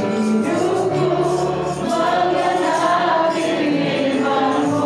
Hidupku mengenal firman-Mu.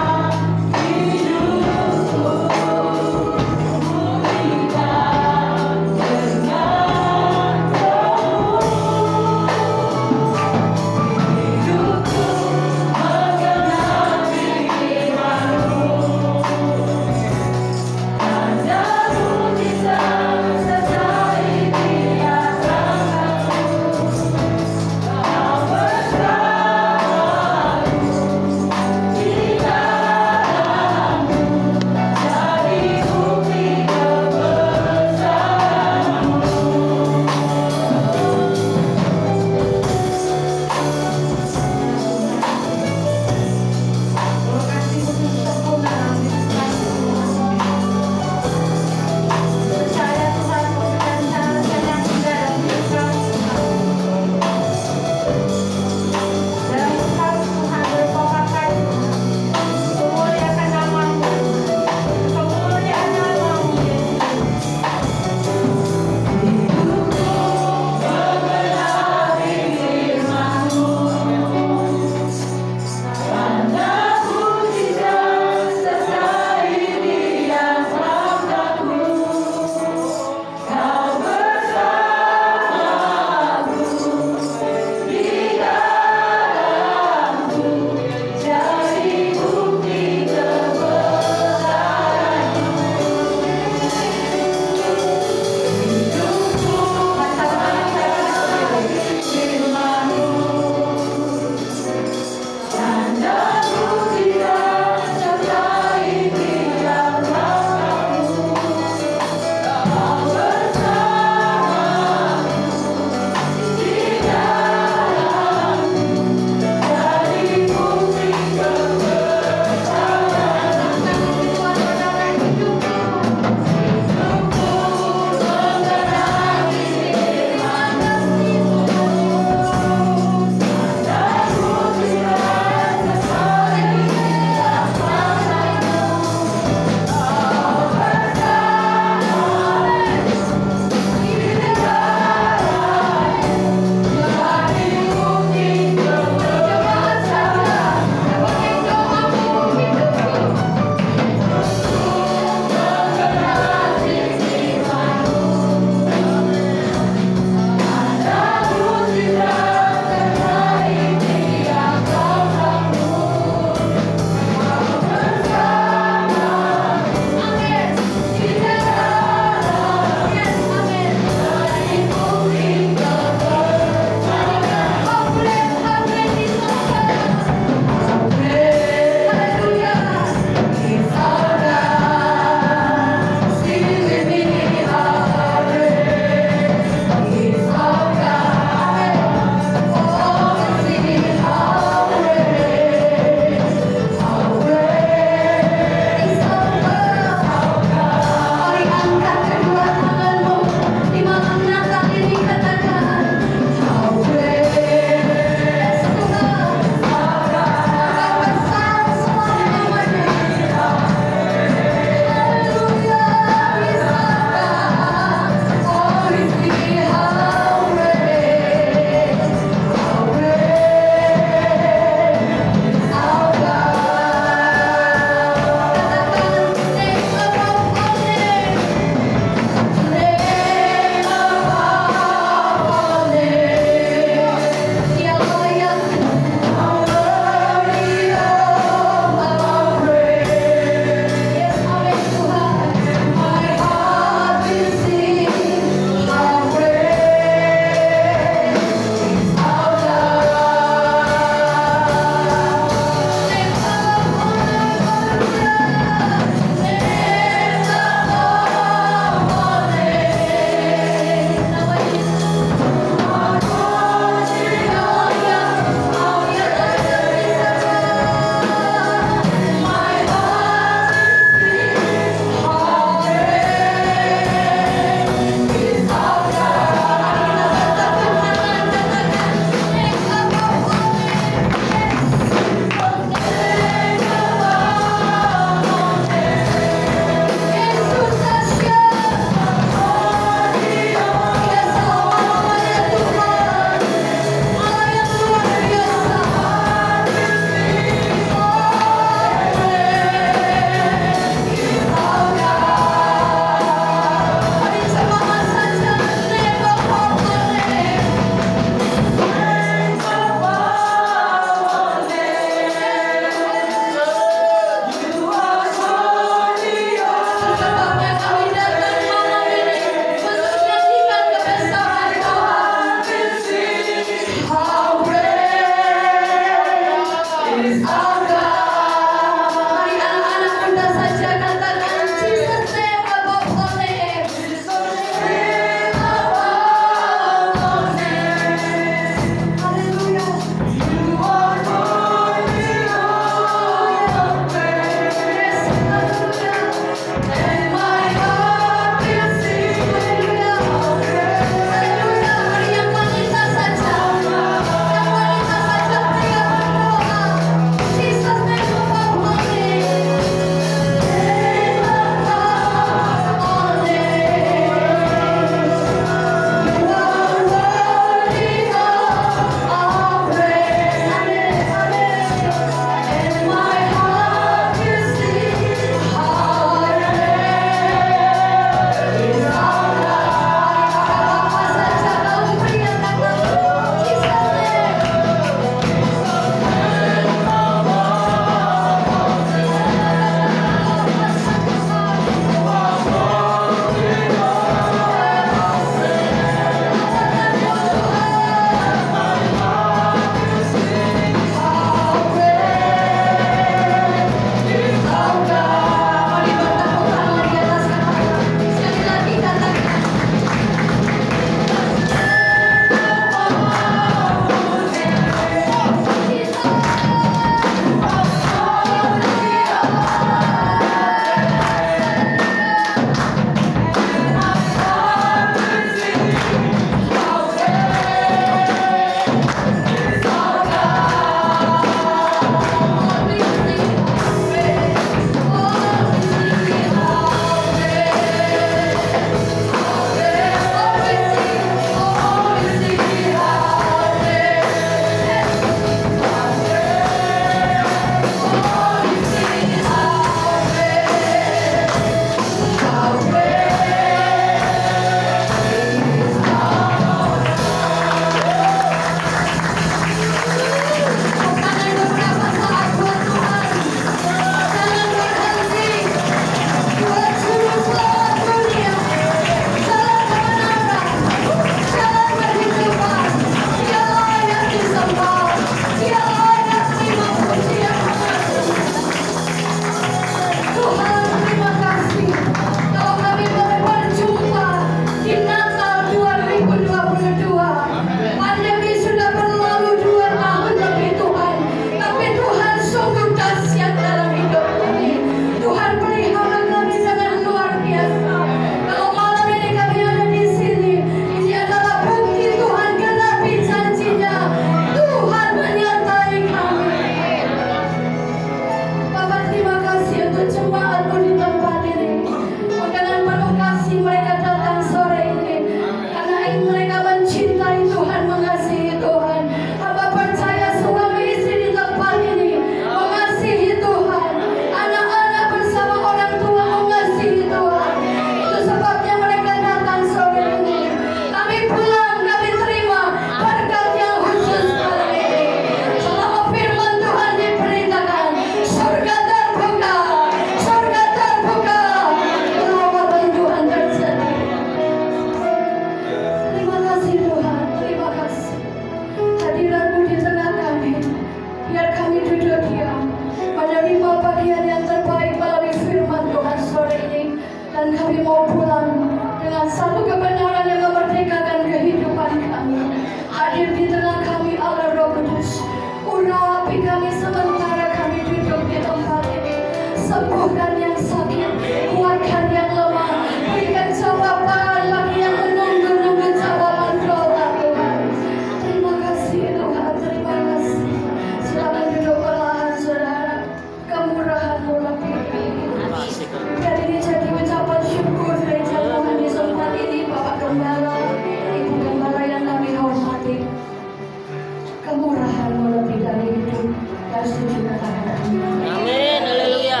Amin, haleluya.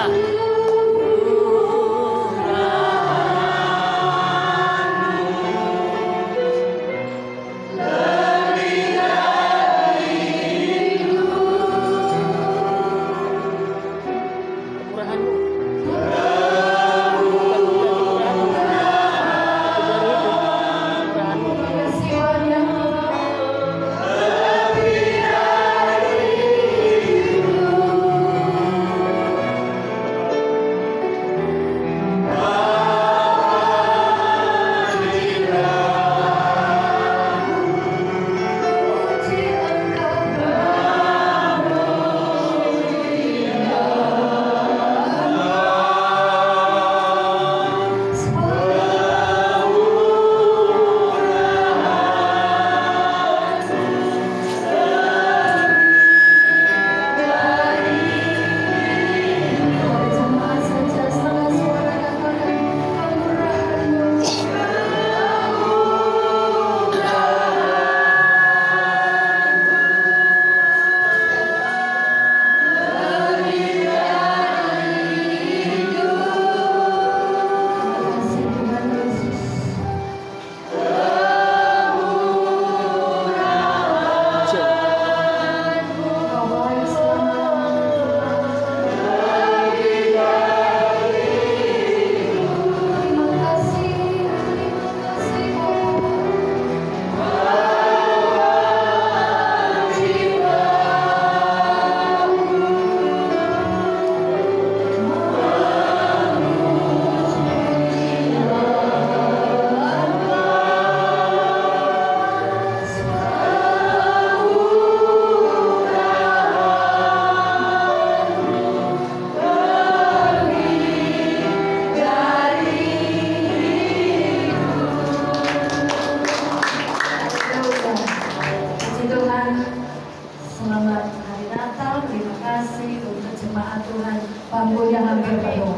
jemaat Tuhan bangkunya hampir penuh.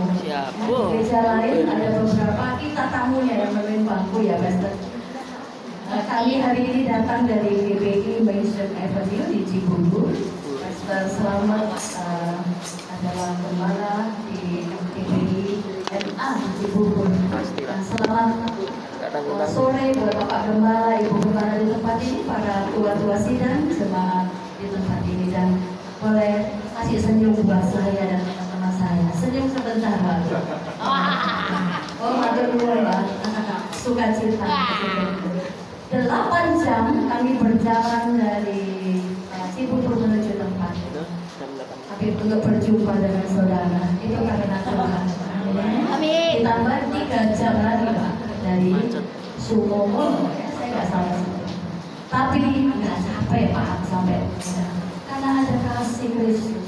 Gereja lain ada beberapa, kita tamunya yang menuin bangku ya Pastor. Kami hari ini datang dari GBI Mission Avenue di Cibubur. Pastor Selamat adalah gembala di GBI MA di Cibubur. Selamat sore buat Bapak Gembala, Ibu Gembala di tempat ini, para tua-tua sidang, jemaat di tempat ini, dan boleh kasih senyum buat saya dan teman-teman saya. Senyum sebentar, Pak. Oh, matur nuwun, Pak. Suka cita. 8 jam kami berjalan dari Cibubur menuju tempat. Tapi untuk berjumpa dengan saudara itu karena Tuhan. Amin. Ditambah 3 jam lagi, Pak, dari Sumomo, saya nggak salah. Tapi nggak capek, Pak, sampai karena ada kasih Kristus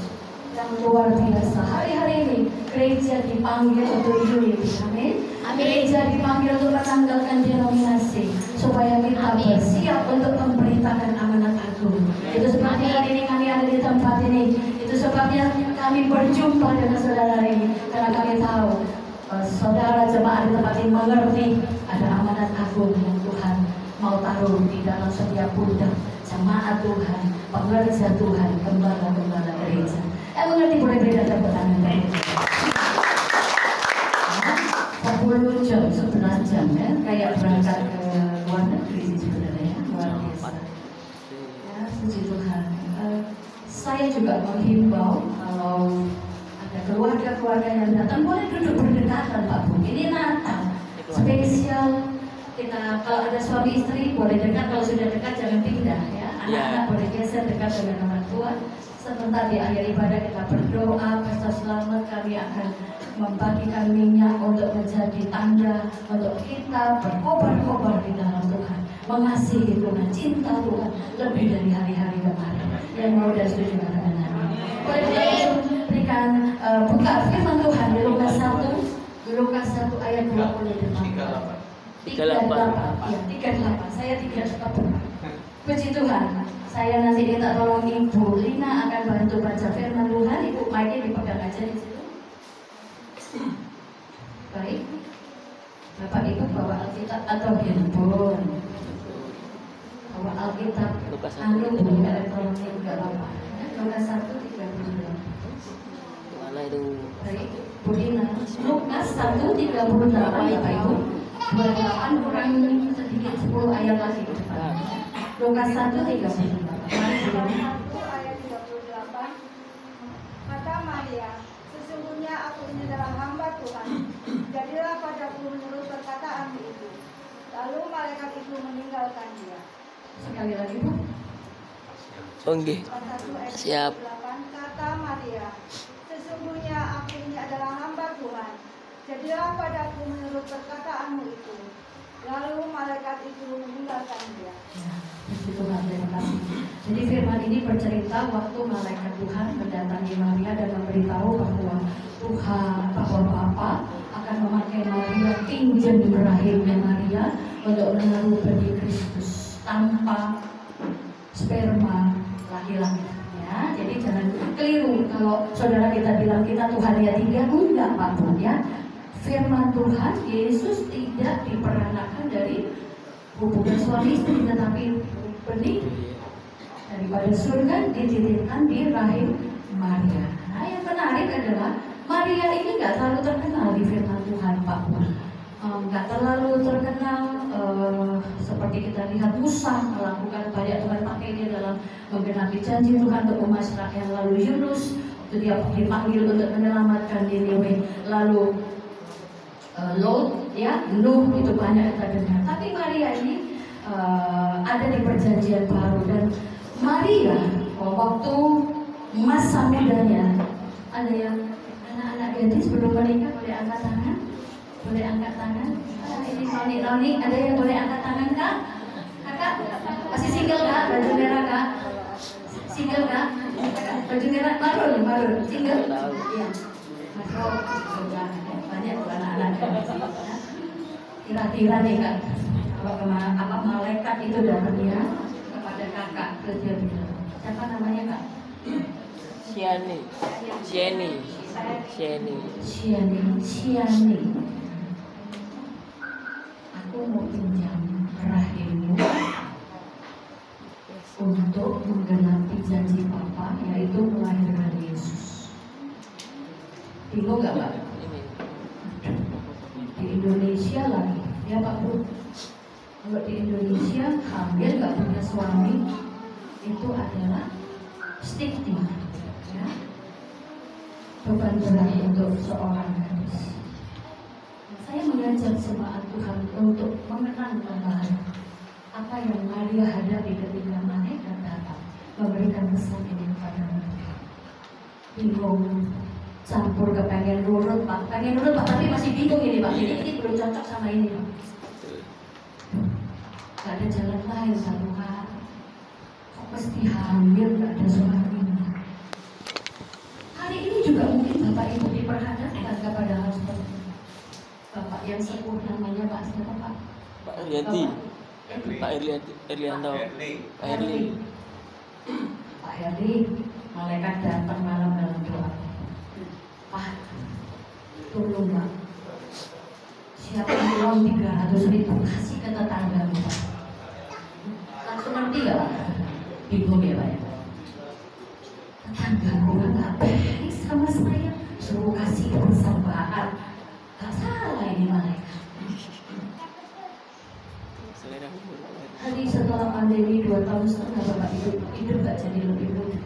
yang luar biasa. Hari-hari ini gereja dipanggil untuk unity, amin. Gereja dipanggil untuk menanggalkan denominasi supaya kita bersiap untuk memberitakan amanat agung. Itu sebabnya hari ini kami ada di tempat ini. Itu sebabnya kami berjumpa dengan saudara ini, karena kami tahu saudara jemaat di tempat ini mengerti ada amanat agung yang Tuhan mau taruh di dalam setiap pundak jemaat Tuhan, pengerja Tuhan, gembala-gembala gereja. Mengerti, boleh beda tepuk tangan. 10 jam, 11 jam ya, kayak berangkat ke luar negeri sih sebenarnya, luar biasa. Ya, puji Tuhan. Saya juga menghimbau kalau ada keluarga-keluarga yang datang, boleh duduk berdekatan, Pak Bu. Ini Natal spesial. Kita kalau ada suami istri boleh dekat, kalau sudah dekat jangan pindah ya. Anak-anak boleh geser dekat dengan orang tua. Sebentar di akhir ibadah kita berdoa. Pastor Selamat kami akan membagikan minyak untuk menjadi tanda untuk kita berkobar-kobar di dalam Tuhan, mengasihi Tuhan, cinta Tuhan lebih dari hari-hari kemarin. Yang mau dan setuju katakan amin. Boleh kita berikan buka firman Tuhan di Lukas 1 ayat 28. 38. Ya, 38. Saya 38. Puji Tuhan. Saya nanti minta tolong Ibu Lina akan bantu baca firman Tuhan. Ibu mic-nya dipegang aja di situ. Baik. Bapak Ibu bawa Alkitab atau handphone. Bawa Alkitab anu bunyi elektronik enggak apa-apa. Lukas 1:38. Mana itu? Baik, Bu Lina. Lukas 1:38 Bapak Ibu. 28 kurang sedikit 10 ayat lagi ke depan. Lukas 1:38. Ayat 38. Kata Maria, sesungguhnya aku ini adalah hamba Tuhan. Jadilah padaku menurut perkataanmu itu. Lalu malaikat itu meninggalkan dia. Sekali lagi Bu. Oke. Siap. Kata Maria, sesungguhnya aku ini adalah hamba Tuhan. Jadilah padaku menurut perkataanmu itu. Lalu malaikat itu meninggalkan dia. Ya, puji Tuhan, terima kasih. Jadi firman ini bercerita waktu malaikat Tuhan mendatangi Maria dan memberitahu bahwa Tuhan, bahwa Bapa akan memakai Maria, pinjam rahimnya Maria untuk menaruh benih Kristus tanpa sperma laki-laki. Ya, jadi jangan keliru kalau saudara kita bilang kita Tuhan ya 3, enggak Pak Bu ya. Firman Tuhan, Yesus tidak diperanakan dari hubungan suami istri, tetapi benih daripada surga dititipkan di rahim Maria. Nah, yang menarik adalah Maria ini nggak terlalu terkenal di firman Tuhan, Pak Bu. Nggak terlalu terkenal seperti kita lihat Musa melakukan banyak Tuhan pakai dia dalam menggenapi janji Tuhan untuk umat Israel. Lalu Yunus waktu dia dipanggil untuk menyelamatkan Niniwe, lalu Lot, ya, Nuh, itu banyak kita dengar. Tapi Maria ini ada di perjanjian baru, dan Maria waktu masa mudanya, ada yang anak-anak gadis belum menikah boleh angkat tangan, boleh angkat tangan. Ini noni, ada yang boleh angkat tangan kak? Kakak masih single kak? Baju merah kak? Single kak? Baju merah marun, single? Iya. Masuk banyak anak-anak. Kira-kira nih kak, apa malaikat itu datangnya kepada kakak, terus dia bilang, siapa namanya kak? Siani. Aku mau pinjam rahimmu untuk menggenapi janji Papa, yaitu melahirkan Yesus. Bingung nggak Pak? Di Indonesia lagi, ya Pak Bu. Kalau di Indonesia hamil nggak punya suami itu adalah stigma, ya. Beban berat untuk seorang gadis. Saya mengajak jemaat Tuhan untuk mengenang kembali apa yang Maria hadapi ketika malaikat datang memberikan pesan ini kepada mereka. Bingung, campur kepengen nurut Pak, tapi masih bingung ini Pak. Ini belum cocok sama ini Pak. Gak ada jalan lain satu hari. Kok mesti hamil gak ada suaminya? Hari ini juga mungkin Bapak Ibu diperhadapkan kepada hal seperti ini. Bapak yang sepuh namanya Pak siapa Pak? Pak Erlianti. Pak Erlianto. Pak Erli. Pak Erli, malaikat datang malam dalam doa. Pak, tolong Pak. Siapa uang 300.000 kasih ke tetangga Pak. Langsung ngerti gak Pak? Bingung ya Pak ya? Tetangga gue gak baik sama saya, suruh kasih persembahan. Gak salah ini malaikat. Hari setelah pandemi 2 tahun setengah Bapak hidup gak jadi lebih mudah.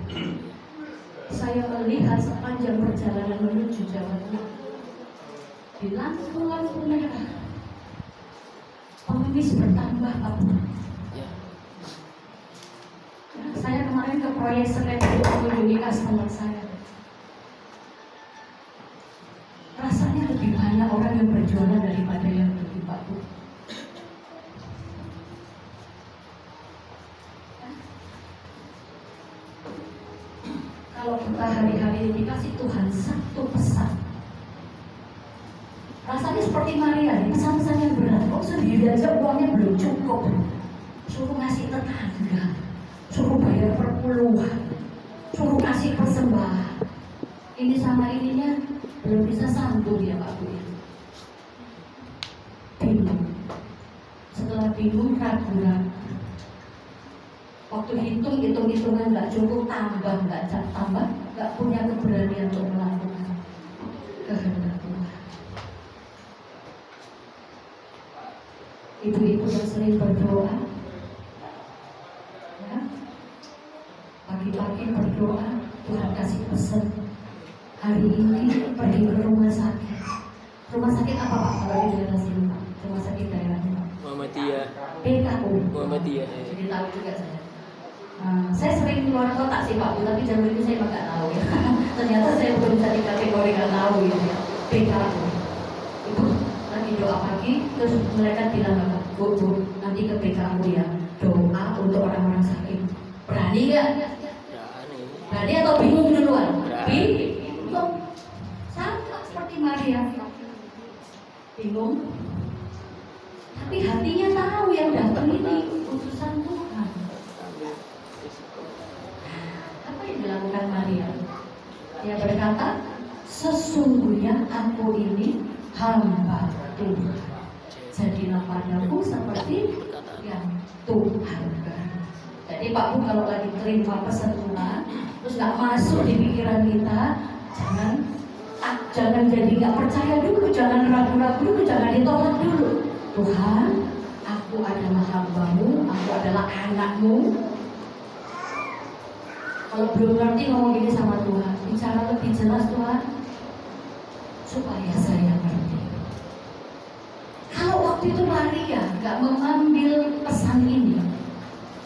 Saya melihat sepanjang perjalanan menuju Jawa Tengah, di lampu-lampu merah pengemis bertambah Pak. Saya kemarin ke proyek Senen untuk mengunjungi customer saya. Rasanya lebih banyak orang yang berjualan daripada yang beli Pak Bu. Kalau kita hari-hari ini dikasih Tuhan satu pesan, rasanya seperti Maria, pesan-pesan yang berat. Kok sendiri aja uangnya belum cukup, suruh ngasih tetangga, suruh bayar perpuluhan, suruh kasih persembahan. Ini sama ininya belum bisa sambung ya Pak Bu. Bingung. Setelah bingung, ragu-ragu. Waktu hitung-hitungan nggak cukup, tambah, nggak punya keberanian untuk melakukan kehendak Tuhan. Ibu-ibu yang sering berdoa, ya, pagi-pagi berdoa, Tuhan kasih pesan. Hari ini pergi ke rumah sakit. Rumah sakit apa Pak kalau di daerah sini Pak? Rumah sakit daerahnya Pak? Muhammadiyah. PKU. Muhammadiyah. Jadi tahu juga saya. Saya sering keluar kota sih Pak, tapi zaman itu saya nggak tahu ya. Ternyata saya belum bisa dikategori nggak tahu gitu ya. PKU. Ibu lagi doa pagi, terus mereka bilang apa? Bu, nanti ke PKU ya. Doa untuk orang-orang sakit. Berani nggak? Berani atau bingung duluan? Bingung. Sama seperti Maria. Bingung. Tapi hatinya tahu yang datang ini utusan Tuhan. Apa yang dilakukan Maria? Dia berkata, sesungguhnya aku ini hamba Tuhan. Jadilah padaku seperti yang Tuhan. Jadi Pak Bu kalau lagi terima pesan Tuhan, terus nggak masuk di pikiran kita, jangan jadi nggak percaya dulu, jangan ragu-ragu dulu, jangan ditolak dulu. Tuhan, aku adalah hambamu, aku adalah anakmu. Kalau belum ngerti ngomong gini sama Tuhan, bicara lebih jelas Tuhan, supaya saya ngerti. Kalau waktu itu Maria nggak mengambil pesan ini,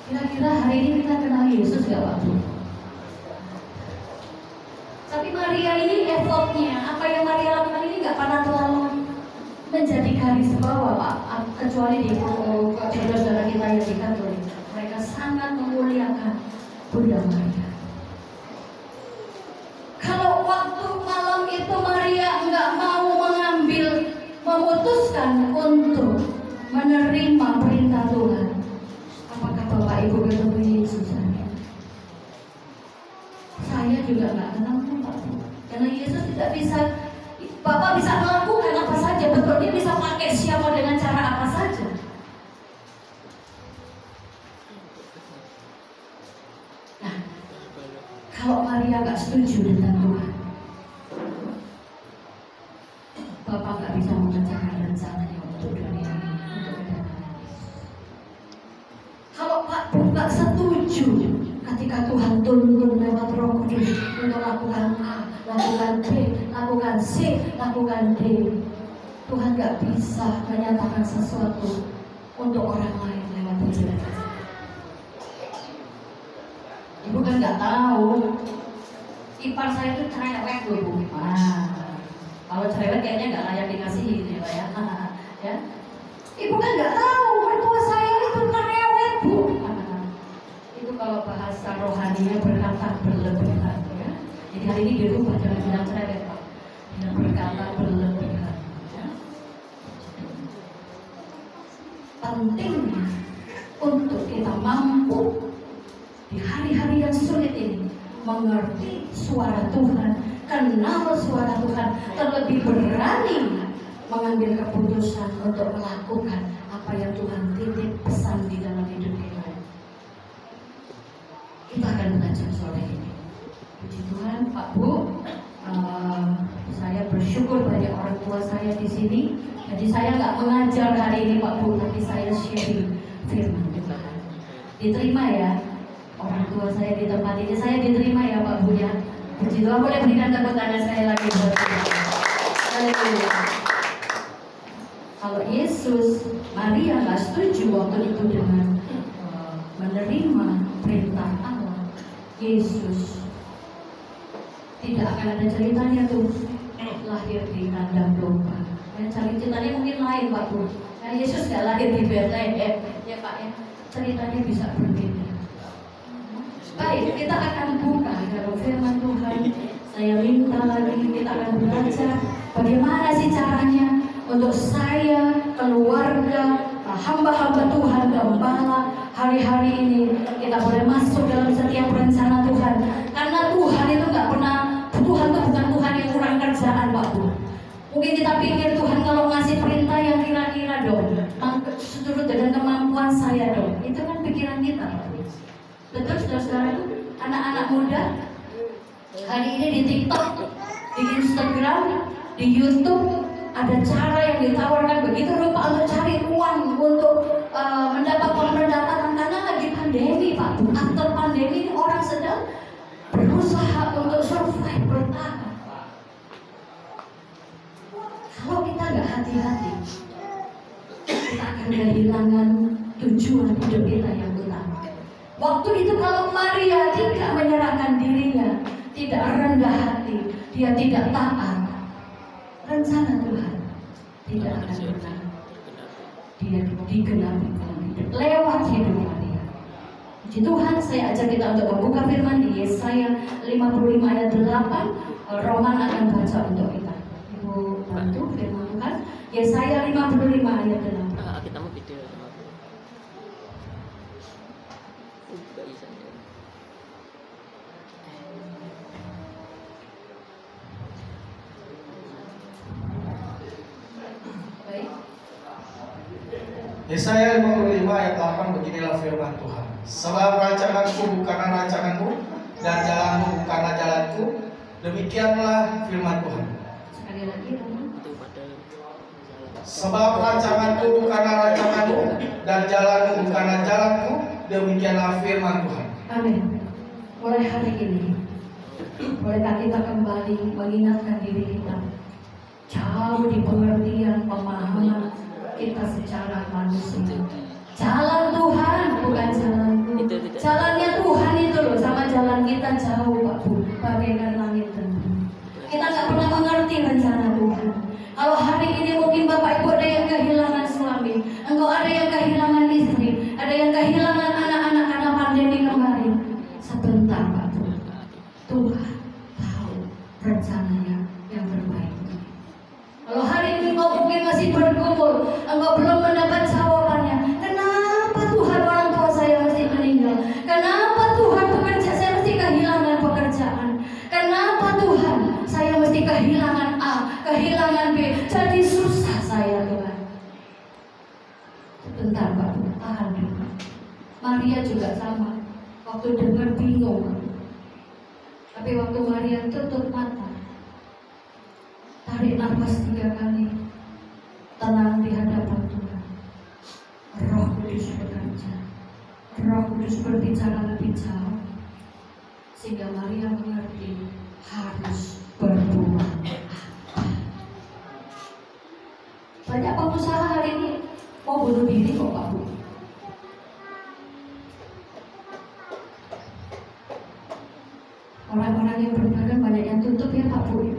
kira-kira hari ini kita kenal Yesus nggak Pak Bu? Tapi Maria ini effortnya, apa yang Maria lakukan ini nggak pernah terlalu menjadi garis bawah Pak, kecuali di saudara-saudara kita yang di Katolik. Mereka sangat memuliakan Bunda Maria. Kalau waktu malam itu Maria nggak mau memutuskan untuk menerima perintah Tuhan, apakah Bapak Ibu ketemu Yesus? Saya juga nggak tidak bisa, Bapak bisa melakukan apa saja, betul, dia bisa pakai siapa dengan cara apa saja. Nah, kalau Maria gak setuju dengan Tuhan, Bapak gak bisa mengerjakan rencananya untuk dunia ini, untuk kedatangan Yesus. Kalau Pak Bu gak setuju ketika Tuhan tuntun lewat Roh Kudus untuk lakukan A, lakukan B, lakukan C, lakukan D, Tuhan gak bisa menyatakan sesuatu untuk orang lain lewat hidup. Ibu kan gak tahu, ipar saya itu cerewet loh Bu. Kalau cerewet kayaknya gak layak dikasihi gitu ya, ya. Ibu kan gak tahu, mertua saya itu cerewet Bu. Itu kalau bahasa rohaninya berkata berlebihan ya. Jadi hari ini dirubah, jangan bilang cerewet Pak, bilang berkata berlebihan ya. Pentingnya untuk kita mampu di hari-hari yang sulit ini mengerti suara Tuhan, kenal suara Tuhan, terlebih berani mengambil keputusan untuk melakukan apa yang Tuhan titip pesan di dalam hidup kita. Kita akan belajar sore ini. Puji Tuhan, Pak Bu, saya bersyukur banyak orang tua saya di sini. Jadi saya nggak mengajar hari ini Pak Bu, tapi saya sharing firman Tuhan. Diterima ya, orang tua saya di tempat ini, saya diterima ya Pak Bu ya. Puji Tuhan, boleh berikan tepuk tangan sekali lagi buat Tuhan. Haleluya. Kalau Yesus, Maria nggak setuju waktu itu dengan menerima perintah Allah, Yesus tidak akan ada ceritanya tuh lahir di kandang domba. Ya, ceritanya mungkin lain Pak Bu. Nah, Yesus nggak lahir di Bethlehem ya Pak ya. Ceritanya bisa berbeda. Baik, kita akan buka dalam firman Tuhan. Saya minta lagi kita akan belajar bagaimana sih caranya untuk saya, keluarga, hamba-hamba Tuhan, gembala hari-hari ini kita boleh masuk dalam setiap rencana Tuhan. Karena Tuhan itu nggak pernah, Tuhan itu bukan Tuhan yang kurang kerjaan Pak Bu. Mungkin kita pikir Tuhan kalau ngasih perintah yang kira-kira dong, seturut dengan kemampuan saya dong. Itu kan pikiran kita Pak Bu. Betul saudara-saudara, anak-anak muda hari ini di TikTok, di Instagram, di YouTube ada cara yang ditawarkan begitu rupa untuk cari uang, untuk mendapatkan pendapatan karena lagi pandemi Pak. After pandemi ini orang sedang berusaha untuk survive, bertahan. Kalau kita nggak hati-hati, kita akan kehilangan tujuan hidup kita yang utama. Waktu itu kalau Maria tidak menyerahkan dirinya, tidak rendah hati, dia tidak taat, rencana Tuhan tidak akan pernah dia digenapi lewat hidup Maria. Puji Tuhan, saya ajak kita untuk membuka firman di Yesaya 55 ayat 8. Roman akan baca untuk kita. Ibu bantu firman Tuhan. Yesaya 55 ayat 8. Kita mau video sama aku. Buka Yesaya. Yesaya 55 ayat 8, beginilah firman Tuhan. Sebab rancanganku bukanlah rancanganmu, dan jalanmu bukanlah jalanku. Demikianlah firman Tuhan. Sekali lagi, Sebab rancanganku bukanlah rancanganmu, dan jalanmu bukanlah jalanku. Demikianlah firman Tuhan. Amin. Mulai hari ini, bolehkah kita kembali mengingatkan diri kita jauh di pengertian pemahaman kita secara manusia. Jalan Tuhan bukan jalanku. Jalannya Tuhan itu loh, sama jalan kita jauh Pak Bu, bagaikan langit dan bumi. Kita nggak pernah mengerti rencana Tuhan. Kalau hari ini mungkin Bapak Ibu ada yang kehilangan suami, engkau ada yang kehilangan istri, ada yang kehilangan anak-anak karena pandemi kemarin. Sebentar Pak Bu, Tuhan tahu rencananya yang terbaik. Kalau hari ini engkau mungkin masih bergumul, engkau belum mendapat jawabannya. Kenapa Tuhan orang tua saya mesti meninggal? Kenapa Tuhan saya mesti kehilangan pekerjaan? Kenapa Tuhan saya mesti kehilangan kehilangan A, kehilangan B, jadi susah saya Tuhan. Sebentar Pak, tahan dulu. Maria juga sama, waktu dengar bingung. Tapi waktu Maria tutup mata, tarik nafas 3 kali, tenang di hadapan Tuhan. Roh Kudus bekerja, Roh Kudus berbicara lebih jauh, sehingga Maria mengerti harus berbuat apa. Banyak pengusaha hari ini mau bunuh diri kok Pak Bu. Orang-orang yang berdagang banyak yang tutup ya Pak Bu.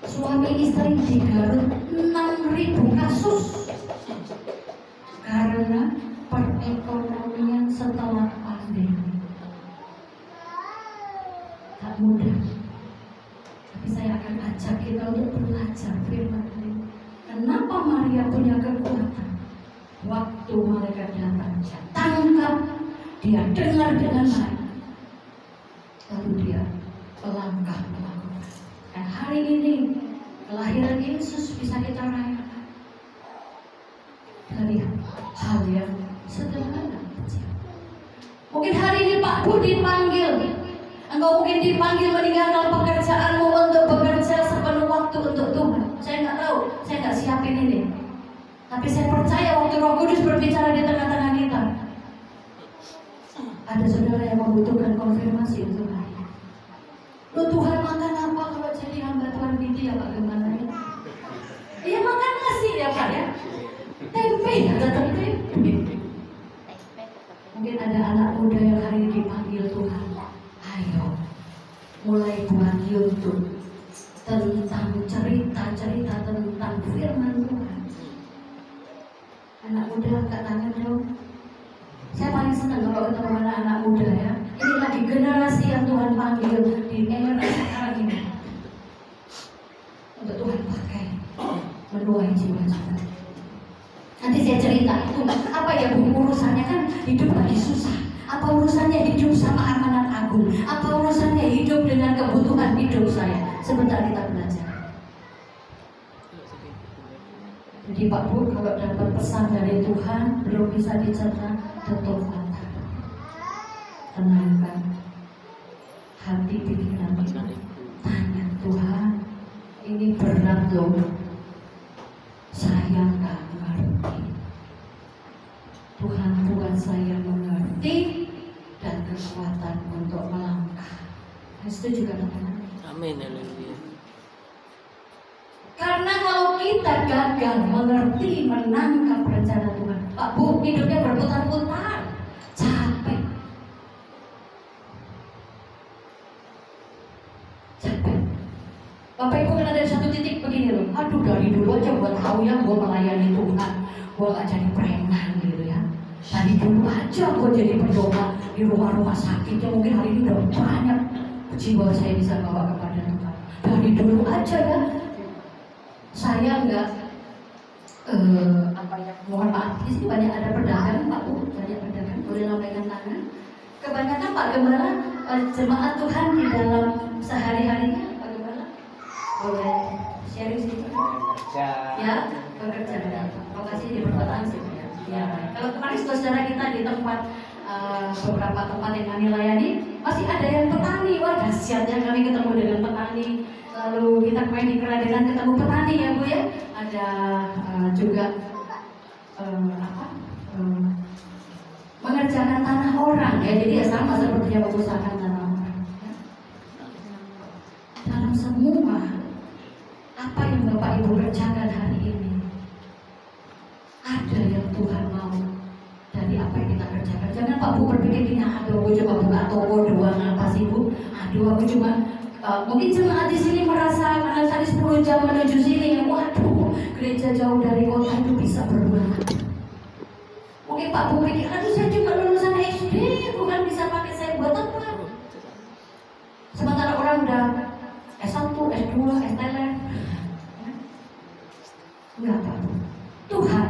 Suami istri di Garut 6.000 kasus karena perekonomian setelah pandemi. Tak mudah. Tapi saya akan ajak kita untuk belajar firman ini. Kenapa Maria punya kekuatan? Waktu malaikat datang, dia tangkap, dia dengar dengan baik, lalu dia melangkah melakukan. Dan hari ini kelahiran Yesus bisa kita rayakan dari hal yang sederhana kecil. Mungkin hari ini Pak Bu dipanggil, engkau mungkin dipanggil meninggalkan pekerjaanmu untuk bekerja sepenuh waktu untuk Tuhan. Saya nggak tahu, saya nggak siapin ini. Tapi saya percaya waktu Roh Kudus berbicara di tengah-tengah kita, ada saudara yang membutuhkan konfirmasi untuk hari ini. Loh Tuhan, makan apa kalau jadi hamba Tuhan gitu ya Pak Gimana ya? Ya makan nasi ya Pak ya. Tempe, ada tempe. Mungkin ada anak muda yang hari ini dipanggil Tuhan. Ayo, mulai buat YouTube tentang cerita-cerita tentang firman Tuhan. Anak muda angkat tangan dong. Saya paling senang kalau ketemu anak muda ya. Ini lagi generasi yang Tuhan panggil di era sekarang ini untuk Tuhan pakai menuai jiwa-jiwa. Nanti saya cerita itu apa ya Bu, urusannya kan hidup lagi susah. Apa urusannya hidup sama amanat agung? Apa urusannya hidup dengan kebutuhan hidup saya? Sebentar kita belajar. Jadi Pak Bu, kalau dapat pesan dari Tuhan belum bisa dicerna, tutup mata, tenangkan hati pikiran kita, tanya Tuhan, ini berat loh, saya nggak mengerti. Tuhan buat saya mengerti dan kekuatan untuk melangkah. Itu juga teman-teman. Amin, haleluya. Karena kalau kita gagal mengerti, menangkap rencana Tuhan, Pak Bu, hidupnya berputar-putar, capek. Bapak Ibu kan ada satu titik begini loh, aduh dari dulu aja gue tahu ya gue melayani Tuhan, gue gak jadi preman gitu ya. Dari dulu aja gue jadi pendoa di rumah-rumah sakit yang mungkin hari ini udah banyak jiwa saya bisa bawa kepada Tuhan. Dari dulu aja ya. Saya enggak mohon maaf, di sini banyak ada pedagang Pak Bu, banyak pedagang, boleh lambaikan tangan. Kebanyakan Pak Gembala jemaat Tuhan di dalam sehari-harinya Pak Gembala boleh sharing sini. Ya, bekerja dengan lokasi di perkotaan sih. Ya, kalau kemarin saudara kita di tempat beberapa tempat yang kami layani masih ada yang petani, wah dahsyatnya kami ketemu dengan petani. Lalu kita main di Keradenan ketemu petani ya Bu ya. Ada juga mengerjakan tanah orang ya. Jadi ya sama seperti yang mengusahakan tanah orang. Ya. Dalam semua apa yang Bapak Ibu kerjakan hari ini, ada yang Tuhan mau dari apa yang kita kerjakan. Jangan Pak Bu berpikir gini, aduh aku cuma buka toko doang, apa sih Bu? Aduh aku cuma mungkin jemaat di sini merasa karena tadi 10 jam menuju sini, waduh gereja jauh dari kota itu bisa berbuat. Mungkin Pak Bu pikir, aduh saya cuma lulusan SD, bukan bisa pakai saya buat apa? Sementara orang udah S1, S2, S3. Enggak Pak Bu. Tuhan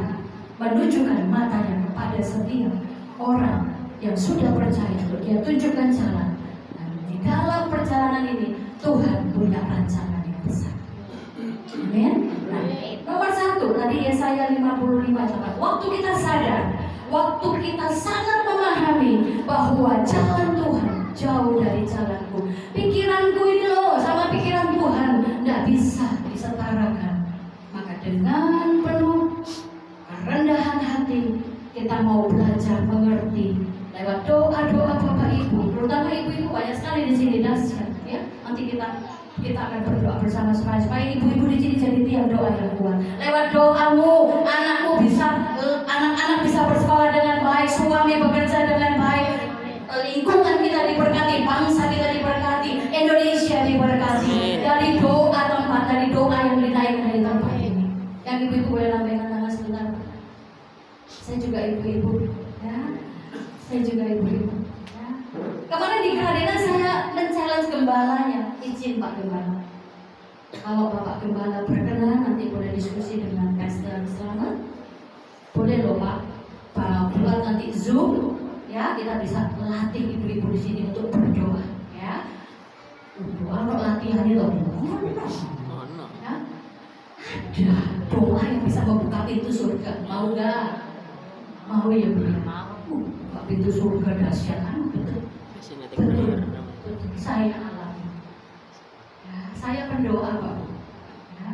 menunjukkan matanya kepada setiap orang yang sudah percaya untuk dia tunjukkan jalan. Dan di dalam perjalanan ini punya rancangan yang besar. Amin. Nah, nomor 1 tadi Yesaya 55 teman. Waktu kita sadar, waktu kita sangat memahami bahwa jalan Tuhan jauh dari jalanku. Pikiranku ini loh sama pikiran Tuhan tidak bisa disetarakan. Maka dengan penuh kerendahan hati kita mau belajar mengerti lewat doa-doa Bapak Ibu, terutama ibu-ibu banyak sekali di sini dahsyat ya. Nanti kita akan berdoa bersama-sama supaya ibu-ibu di sini jadi tiang doa yang kuat. Lewat doamu, anak-anak bisa bersekolah dengan baik, suami bekerja dengan baik, lingkungan kita diberkati, bangsa kita diberkati, Indonesia diberkati dari doa yang dinaikkan dari tempat ini. Yang ibu-ibu boleh lambaikan tangan sebentar. Saya juga ibu-ibu, ya. Saya juga ibu-ibu. Ya. Kemarin di kehadiran saya men-challenge gembalanya, izin Pak Gembala. Kalau Bapak Gembala berkenan nanti boleh diskusi dengan Pastor Selamat. Boleh loh Pak. Buat nanti Zoom, ya kita bisa melatih ibu-ibu di sini untuk berdoa, ya. Kalau latihan itu, ya. Ada doa yang bisa membuka pintu surga. Mau nggak? Mau ya Bu? Buka pintu surga dahsyat kan? Betul. Saya alami. Ya, saya berdoa Pak. Ya.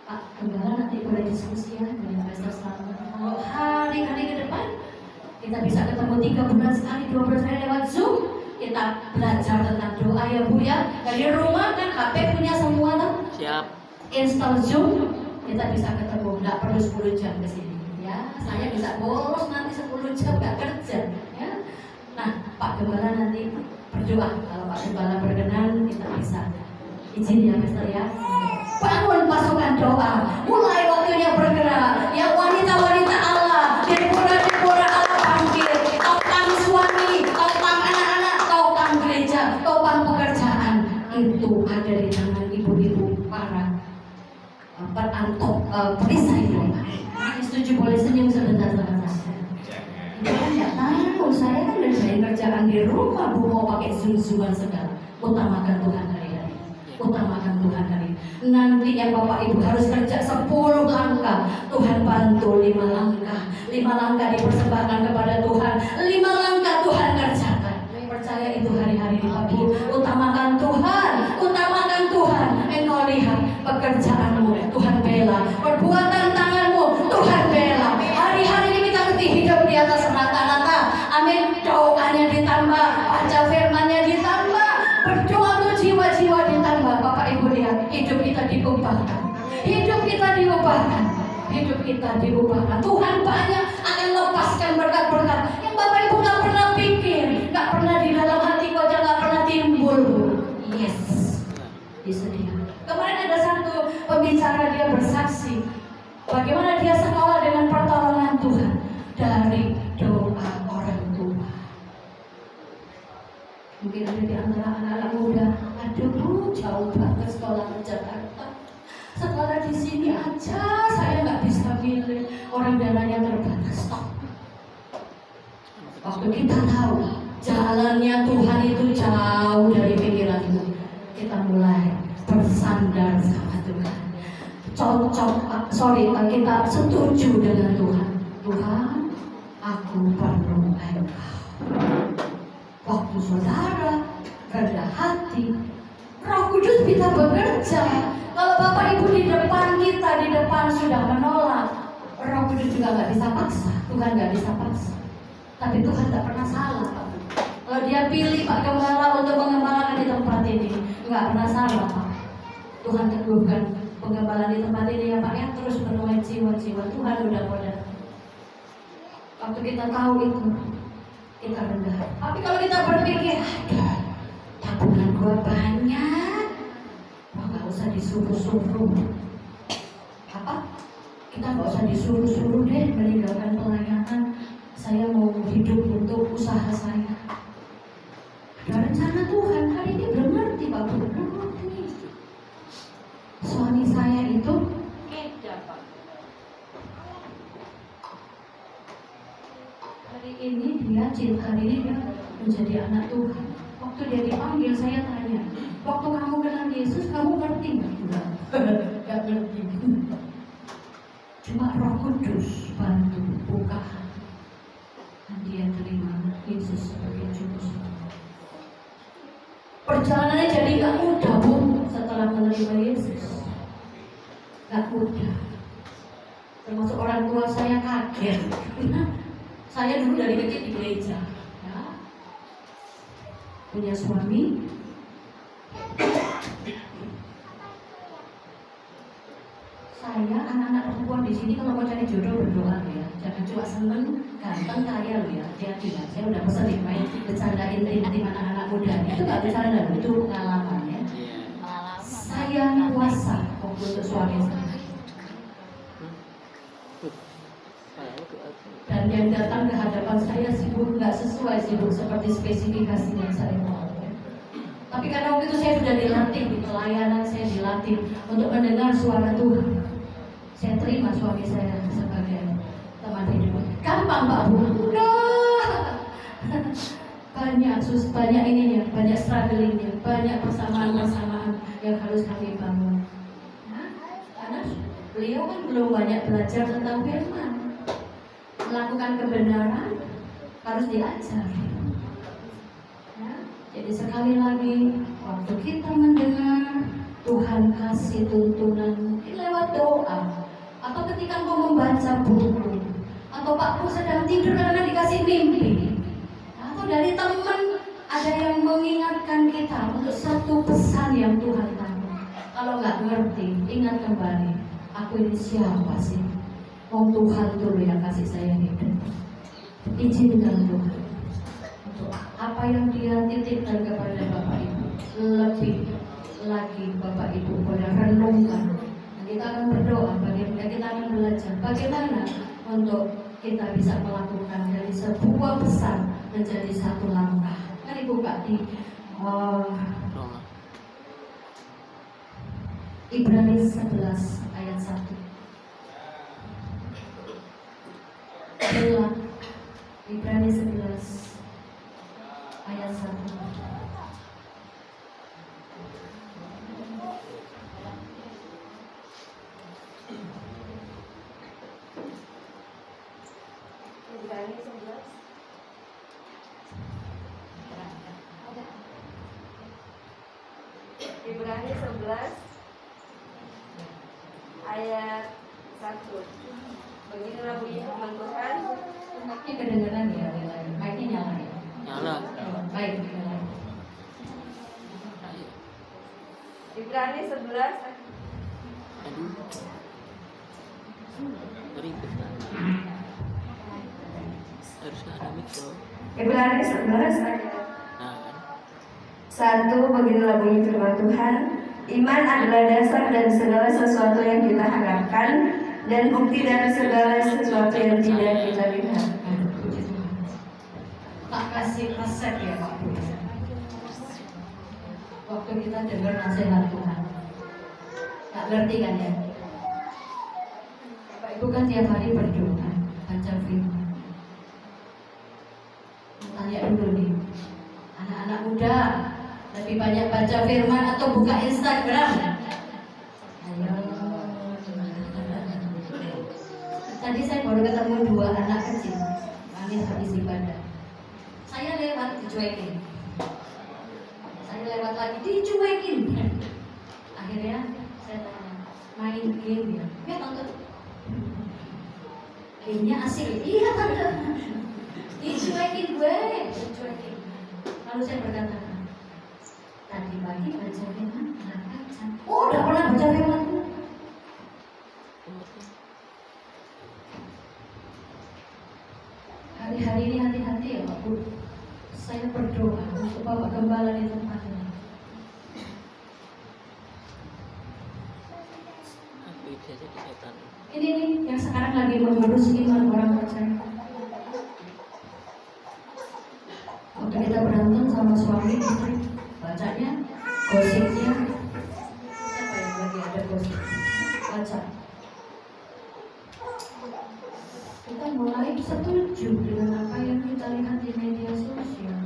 Pak Gembala nanti boleh diskusi ya dengan Pastor Selamat. Kalau hari-hari ke depan kita bisa ketemu 3 bulan sekali, 2 bulan sekali lewat Zoom. Kita belajar tentang doa ya Bu ya. Dari rumah kan HP punya semua tuh. Siap. Install Zoom, kita bisa ketemu. Nggak perlu 10 jam ke sini. Ya, saya bisa bolos nanti 10 jam nggak kerja. Ya. Nah, Pak Gembala nanti berdoa. Kalau Pak Gembala berkenan, kita bisa izin ya Pastor ya. Bangun pasukan doa. Mulai waktunya bergerak. Yang wanita-wanita Allah, Deborah Allah panggil. Topang suami, topang anak-anak, topang gereja, topang pekerjaan. Itu ada di tangan ibu-ibu para perisai doa. Setuju boleh senyum sebentar sama saya. Jangan nggak tahu, saya kan udah banyak kerjaan di rumah, Bu mau pakai zoom-zooman segala. Utamakan Tuhan hari-hari. Utamakan Tuhan hari. Nanti yang Bapak Ibu harus kerja 10 langkah, Tuhan bantu 5 langkah. 5 langkah dipersembahkan kepada Tuhan, 5 langkah Tuhan kerjakan. Percaya itu hari-hari di pagi. Utamakan Tuhan, utamakan Tuhan. Engkau lihat pekerjaanmu, Tuhan bela. Perbuatan tanganmu, Tuhan bela. Hari-hari ini kita mesti hidup di atas rata-rata. Amin. Doanya ditambah, baca firmannya ditambah, berdoa untuk jiwa-jiwa ditambah. Bapak Ibu lihat, hidup kita diubahkan. Hidup kita diubahkan. Hidup kita diubahkan. Tuhan banyak akan lepaskan berkat-berkat yang Bapak Ibu nggak pernah pikir, nggak pernah di dalam hati kau aja nggak pernah timbul. Yes, disediakan. Kemarin ada satu pembicara, dia bersaksi bagaimana dia sekolah dengan pertolongan Tuhan dari doa orang tua. Mungkin ada di antara anak-anak muda, aduh Bu, jauh banget sekolah ke Jakarta. Sekolah di sini aja saya nggak bisa milih, orang dananya terbatas. Waktu kita tahu jalannya Tuhan itu jauh dari pikiranmu, kita mulai bersandar sama Tuhan. Kita setuju dengan Tuhan. Tuhan, aku perlu Engkau. Waktu saudara rendah hati, Roh Kudus bisa bekerja. Kalau Bapak Ibu di depan kita, di depan sudah menolak, Roh Kudus juga nggak bisa paksa. Tuhan nggak bisa paksa. Tapi Tuhan tak pernah salah, Pak. Kalau Dia pilih Pak Gembala untuk mengembalakan di tempat ini, nggak pernah salah, Pak. Tuhan teguhkan penggembalaan di tempat ini ya Pak ya, terus menuai jiwa-jiwa. Tuhan udah pada. Waktu kita tahu itu, kita rendah. Tapi kalau kita berpikir, ada tabungan gua banyak, wah nggak usah disuruh-suruh. Apa? Kita nggak usah disuruh-suruh deh meninggalkan pelayanan. Saya mau hidup untuk usaha saya. Ada rencana Tuhan. Hari ini belum ngerti Pak, belum ngerti. Suami saya itu edan Pak. Hari ini dia menjadi anak Tuhan. Waktu dia dipanggil saya tanya, waktu kamu kenal dia Yesus kamu ngerti nggak? Nggak ngerti. Cuma Roh Kudus bantu buka hati. Dan dia terima Yesus sebagai Juru Selamat. Perjalanannya jadi nggak mudah, Bu, setelah menerima Yesus. Nggak mudah. Termasuk orang tua saya kaget. Saya dulu dari kecil di gereja, ya. Punya suami. Saya anak-anak perempuan di sini kalau mau cari jodoh berdoa ya, jangan cuma seneng, ganteng, kaya loh ya. Hati-hati lah. Saya udah pesan nih main bercandain tim anak-anak muda. Itu nggak bercanda, itu pengalaman ya. Saya puasa waktu untuk suami saya. Dan yang datang ke hadapan saya sibuk nggak sesuai sibuk seperti spesifikasi yang saya mau. Tapi karena waktu itu saya sudah dilatih di pelayanan, saya dilatih untuk mendengar suara Tuhan. Saya terima suami saya sebagai teman hidup. Gampang Pak Bu? Enggak. Banyak ininya, banyak strugglingnya, banyak persamaan-persamaan yang harus kami bangun. Nah, karena beliau kan belum banyak belajar tentang firman. Melakukan kebenaran harus diajar. Ya, jadi sekali lagi waktu kita mendengar Tuhan kasih tuntunan mungkin lewat doa atau ketika mau membaca buku atau Pak Bu sedang tidur karena dikasih mimpi atau dari teman ada yang mengingatkan kita untuk satu pesan yang Tuhan tahu. Kalau nggak ngerti, ingat kembali, aku ini siapa sih? Wong Tuhan dulu yang kasih saya hidup. Izinkan Tuhan untuk apa yang Dia titipkan kepada Bapak Ibu, lebih lagi Bapak Ibu boleh renungkan. Dan kita akan berdoa, bagaimana kita akan belajar bagaimana untuk kita bisa melakukan dari sebuah pesan menjadi satu langkah. Mari buka di Ibrani 11 ayat 1. Ibrani 11 ayat 1. Ibrani 11. Ibrani 11 ayat 1. Beginilah bunyi firman Tuhan. Mic-nya kedengeran ya, mic-nya nyala ya. Nyala. Oh, baik, nyala. Ibrani 11. Aduh. Ribet kan. Harus ada mikro. Ibrani 11 ayat Nah kan. 1. Beginilah bunyi firman Tuhan. Iman adalah dasar dari segala sesuatu yang kita harapkan dan bukti dari segala sesuatu yang tidak kita lihat. Tak kasih resep ya Pak Bu. Waktu kita dengar nasihat Tuhan, tak ngerti kan ya? Bapak Ibu kan tiap hari berdoa, baca firman. Tanya dulu nih, anak-anak muda lebih banyak baca firman atau buka Instagram? Ayo. Tadi saya baru ketemu 2 anak kecil, manis habis ibadah. Saya lewat dicuekin, saya lewat lagi dicuekin. Akhirnya saya tanya, main game ya? Ya tante. Gamenya asik. Iya tante. Dicuekin gue, dicuekin. Lalu saya berkata, tadi pagi baca firman, baca. Oh, udah pernah baca firman. Hari-hari ini hati-hati ya Pak Bu. Saya berdoa untuk Bapak Gembala di tempat ini. Aku itu aja di setan. Ini nih yang sekarang lagi mengurus iman orang percaya. Waktu kita berantem sama suami istri, bacanya, gosipnya, siapa yang lagi ada gosip? Baca. Kita mulai setuju dengan apa yang kita lihat di media sosial.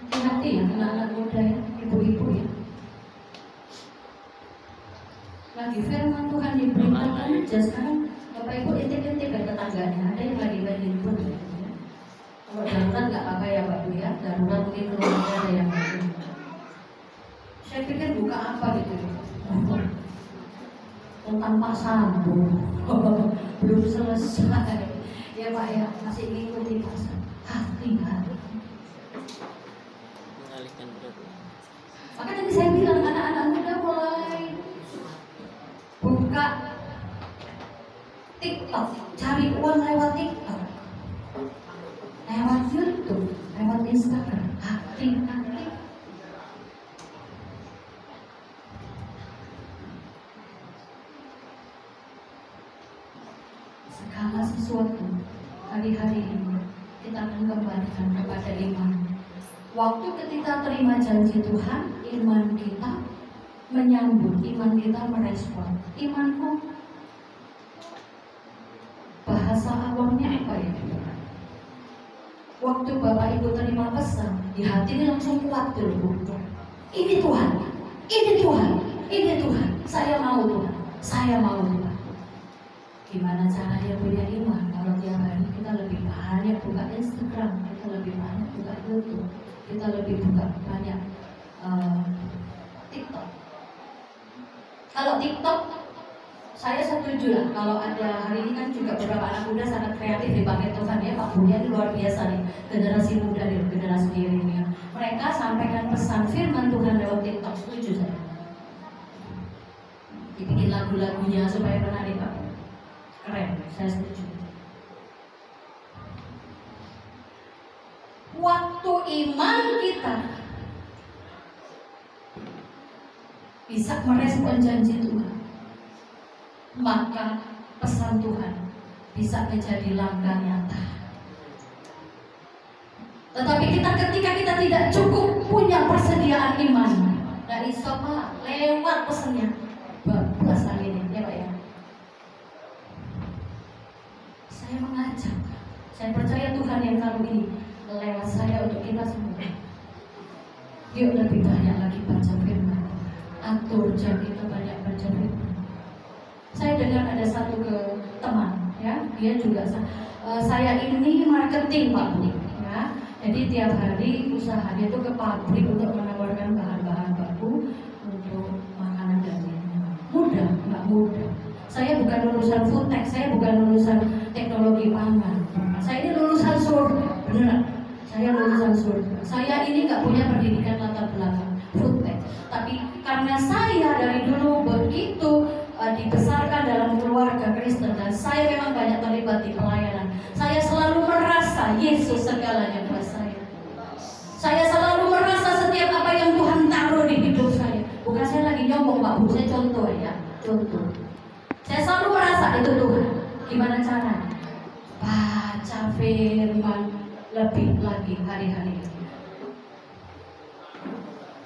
Hati-hati ya anak-anak muda ya, ibu-ibu ya. lagi firman Tuhan diberitakan aja. Sekarang Bapak Ibu intip-intip ke tetangganya, ada yang lagi main handphone ya. Kalau darurat nggak apa-apa ya Pak Bu ya, darurat mungkin keluarga ada yang lain. Saya pikir buka apa gitu tentang Pak Sambo. Belum selesai ya Pak ya, masih ngikutin Pak Sambo. Hati-hati. Mengalihkan berat. Maka tadi saya bilang anak-anak muda mulai buka TikTok, cari uang lewat TikTok, lewat YouTube, lewat Instagram. Hati-hati. Segala sesuatu hari-hari ini kita akan kembalikan kepada iman. Waktu ketika terima janji Tuhan, iman kita menyambut, iman kita merespon. Imanku, bahasa awamnya apa ya? Waktu Bapak Ibu terima pesan, di hati ini langsung kuat dulu. Ini Tuhan, ini Tuhan, ini Tuhan. Saya mau Tuhan, saya mau Tuhan. Gimana caranya punya iman? Kalau tiap hari kita lebih banyak buka Instagram, kita lebih banyak buka YouTube, kita lebih buka banyak TikTok. Kalau TikTok, saya setuju lah. Kalau ada hari ini kan juga beberapa anak muda sangat kreatif dipakai Tuhan ya. Pak Buya ini luar biasa nih, generasi muda nih, generasi ini ya. Mereka sampaikan pesan firman Tuhan lewat TikTok, setuju saya. Dibikin lagu-lagunya supaya menarik Pak. Keren, saya setuju. Waktu iman kita bisa merespon janji Tuhan, maka pesan Tuhan bisa menjadi langkah nyata. Tetapi ketika kita tidak cukup punya persediaan iman, dari sopa lewat pesannya, bablas hari ini ya Pak ya. Saya mengajak, saya percaya Tuhan yang kali ini lewat saya untuk kita semua. Yuk lebih banyak lagi baca firman, atur jam kita banyak baca firman. Saya dengar ada satu teman, ya, dia juga saya ini marketing Pak Bu, ya. Jadi tiap hari usahanya itu ke pabrik untuk menawarkan bahan-bahan baku untuk makanan dan minuman. Mudah, nggak mudah. Saya bukan lulusan foodtech, saya bukan lulusan teknologi pangan. Saya ini lulusan surga, beneran. Saya lulusan surga. Saya ini nggak punya pendidikan latar belakang foodtech, tapi karena saya dari dulu begitu dibesarkan dalam keluarga Kristen dan saya memang banyak terlibat di pelayanan. Saya selalu merasa Yesus segalanya buat saya. Saya selalu merasa setiap apa yang Tuhan taruh di hidup saya. Bukan saya lagi nyombong Pak Bu, saya contoh ya, contoh. Saya selalu merasa itu Tuhan. Gimana caranya? Baca firman lebih lagi hari-hari.